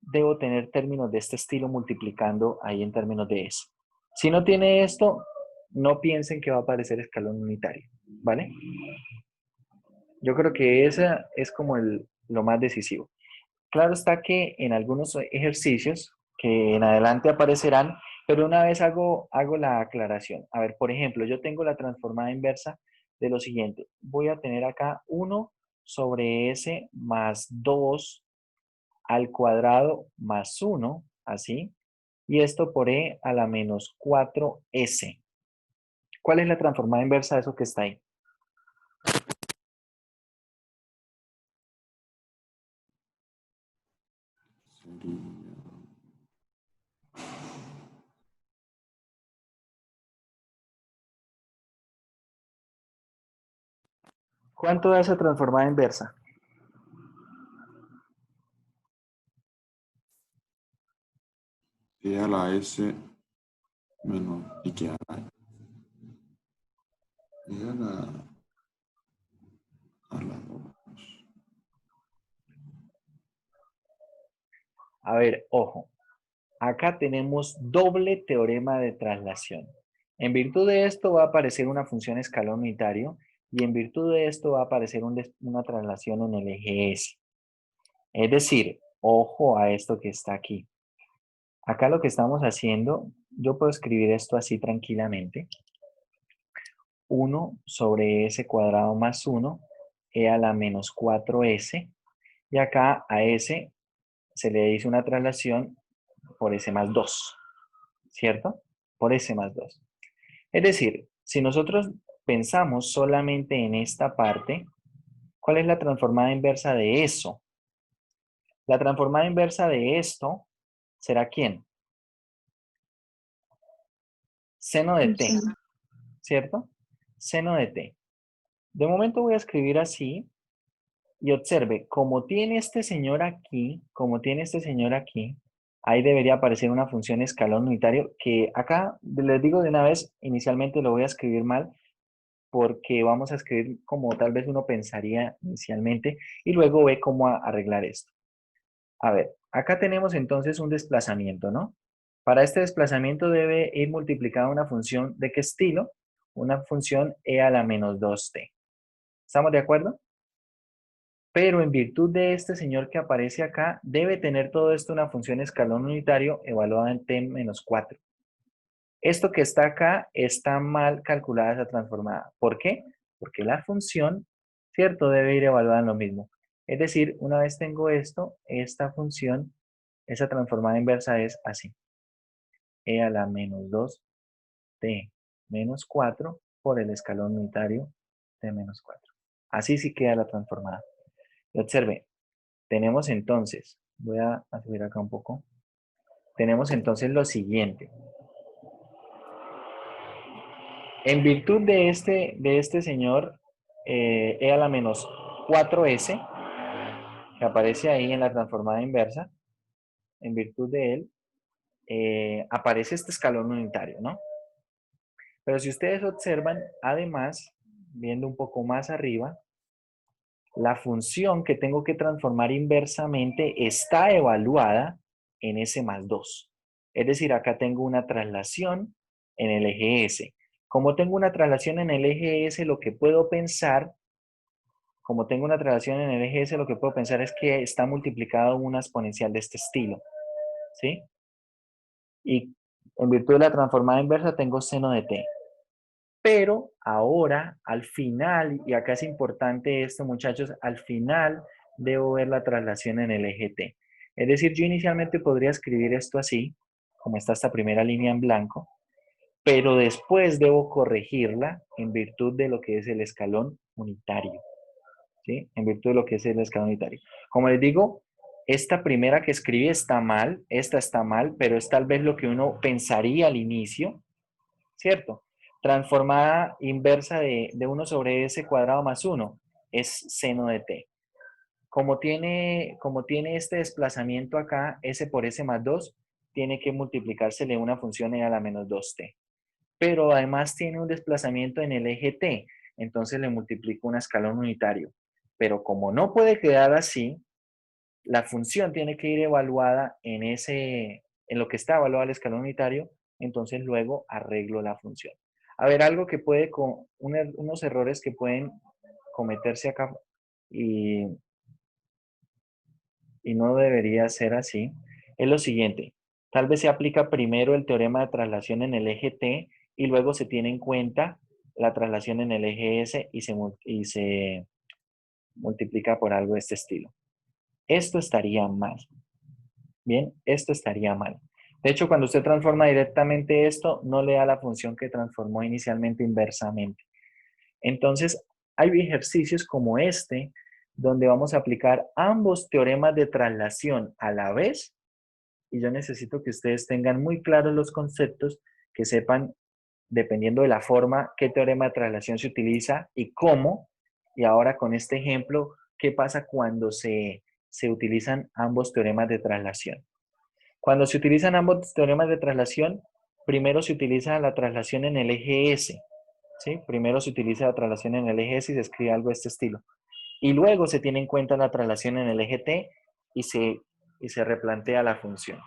debo tener términos de este estilo multiplicando ahí en términos de eso. Si no tiene esto, no piensen que va a aparecer escalón unitario, ¿vale? Yo creo que esa es como lo más decisivo. Claro está que en algunos ejercicios que en adelante aparecerán, pero una vez hago la aclaración. A ver, por ejemplo, yo tengo la transformada inversa de lo siguiente. Voy a tener acá 1 sobre s más 2 al cuadrado más 1, así, y esto por e a la menos 4s. ¿Cuál es la transformada inversa de eso que está ahí? Sería ¿Cuánto da esa transformada inversa? e a la s menos y que a la e a la 2. A ver, ojo. Acá tenemos doble teorema de traslación. En virtud de esto va a aparecer una función escalón unitario y en virtud de esto va a aparecer una traslación en el eje S. Es decir, ojo a esto que está aquí. Acá lo que estamos haciendo, yo puedo escribir esto así tranquilamente. 1 sobre s cuadrado más 1, e a la menos 4s. Y acá a s se le dice una traslación por s más 2, ¿cierto? Por s más 2. Es decir, si nosotros pensamos solamente en esta parte, ¿cuál es la transformada inversa de eso? La transformada inversa de esto será ¿quién? Seno de t, Sí. ¿cierto? Seno de t. De momento voy a escribir así y observe, como tiene este señor aquí, ahí debería aparecer una función escalón unitario que acá, les digo de una vez, inicialmente lo voy a escribir mal, porque vamos a escribir como tal vez uno pensaría inicialmente y luego ve cómo arreglar esto. A ver, acá tenemos entonces un desplazamiento, ¿no? Para este desplazamiento debe ir multiplicada una función ¿de qué estilo? Una función e a la menos 2t. ¿Estamos de acuerdo? Pero en virtud de este señor que aparece acá, debe tener todo esto una función escalón unitario evaluada en t menos 4. Esto que está acá está mal calculada esa transformada. ¿Por qué? Porque la función, ¿cierto? Debe ir evaluada en lo mismo. Es decir, una vez tengo esto, esta función, esa transformada inversa es así. E a la menos 2t menos 4 por el escalón unitario t menos 4. Así sí queda la transformada. Y observe, tenemos entonces, voy a subir acá un poco, tenemos entonces lo siguiente. En virtud de este señor, e a la menos 4s, que aparece ahí en la transformada inversa, en virtud de él, aparece este escalón unitario, ¿no? Pero si ustedes observan, además, viendo un poco más arriba, la función que tengo que transformar inversamente está evaluada en S más 2. Es decir, acá tengo una traslación en el eje S. Como tengo una traslación en el eje S, lo que puedo pensar como tengo una traslación en el eje S, lo que puedo pensar es que está multiplicado una exponencial de este estilo, ¿sí? Y en virtud de la transformada inversa tengo seno de t. Pero ahora, al final, y acá es importante esto, muchachos, al final debo ver la traslación en el eje t. Es decir, yo inicialmente podría escribir esto así, como está esta primera línea en blanco, pero después debo corregirla en virtud de lo que es el escalón unitario, ¿sí? En virtud de lo que es el escalón unitario. Como les digo, esta primera que escribí está mal, esta está mal, pero es tal vez lo que uno pensaría al inicio, ¿cierto? Transformada inversa de 1 sobre s cuadrado más 1 es seno de t. Como tiene este desplazamiento acá, s por s más 2, tiene que multiplicársele una función e a la menos 2t. Pero además tiene un desplazamiento en el eje t, entonces le multiplico un escalón unitario. Pero como no puede quedar así, la función tiene que ir evaluada en lo que está evaluado el escalón unitario, entonces luego arreglo la función. A ver, algo que puede, unos errores que pueden cometerse acá y no debería ser así, es lo siguiente. Tal vez se aplica primero el teorema de traslación en el eje t y luego se tiene en cuenta la traslación en el eje s y se multiplica por algo de este estilo. Esto estaría mal. Bien, esto estaría mal. De hecho, cuando usted transforma directamente esto, no le da la función que transformó inicialmente inversamente. Entonces, hay ejercicios como este, donde vamos a aplicar ambos teoremas de traslación a la vez, y yo necesito que ustedes tengan muy claros los conceptos, que sepan, dependiendo de la forma, qué teorema de traslación se utiliza y cómo. Y ahora con este ejemplo, ¿qué pasa cuando se utilizan ambos teoremas de traslación? Cuando se utilizan ambos teoremas de traslación, primero se utiliza la traslación en el eje S, ¿sí? Primero se utiliza la traslación en el eje S y se escribe algo de este estilo. Y luego se tiene en cuenta la traslación en el eje T y se replantea la función.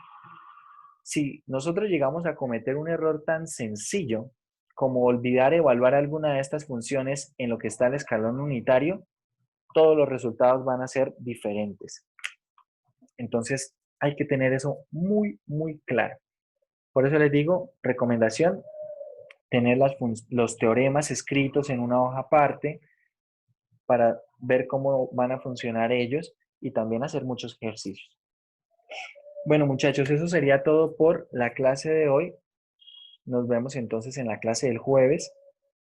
Si nosotros llegamos a cometer un error tan sencillo como olvidar evaluar alguna de estas funciones en lo que está el escalón unitario, todos los resultados van a ser diferentes. Entonces, hay que tener eso muy, muy claro. Por eso les digo, recomendación, tener los teoremas escritos en una hoja aparte para ver cómo van a funcionar ellos y también hacer muchos ejercicios. Bueno, muchachos, eso sería todo por la clase de hoy. Nos vemos entonces en la clase del jueves.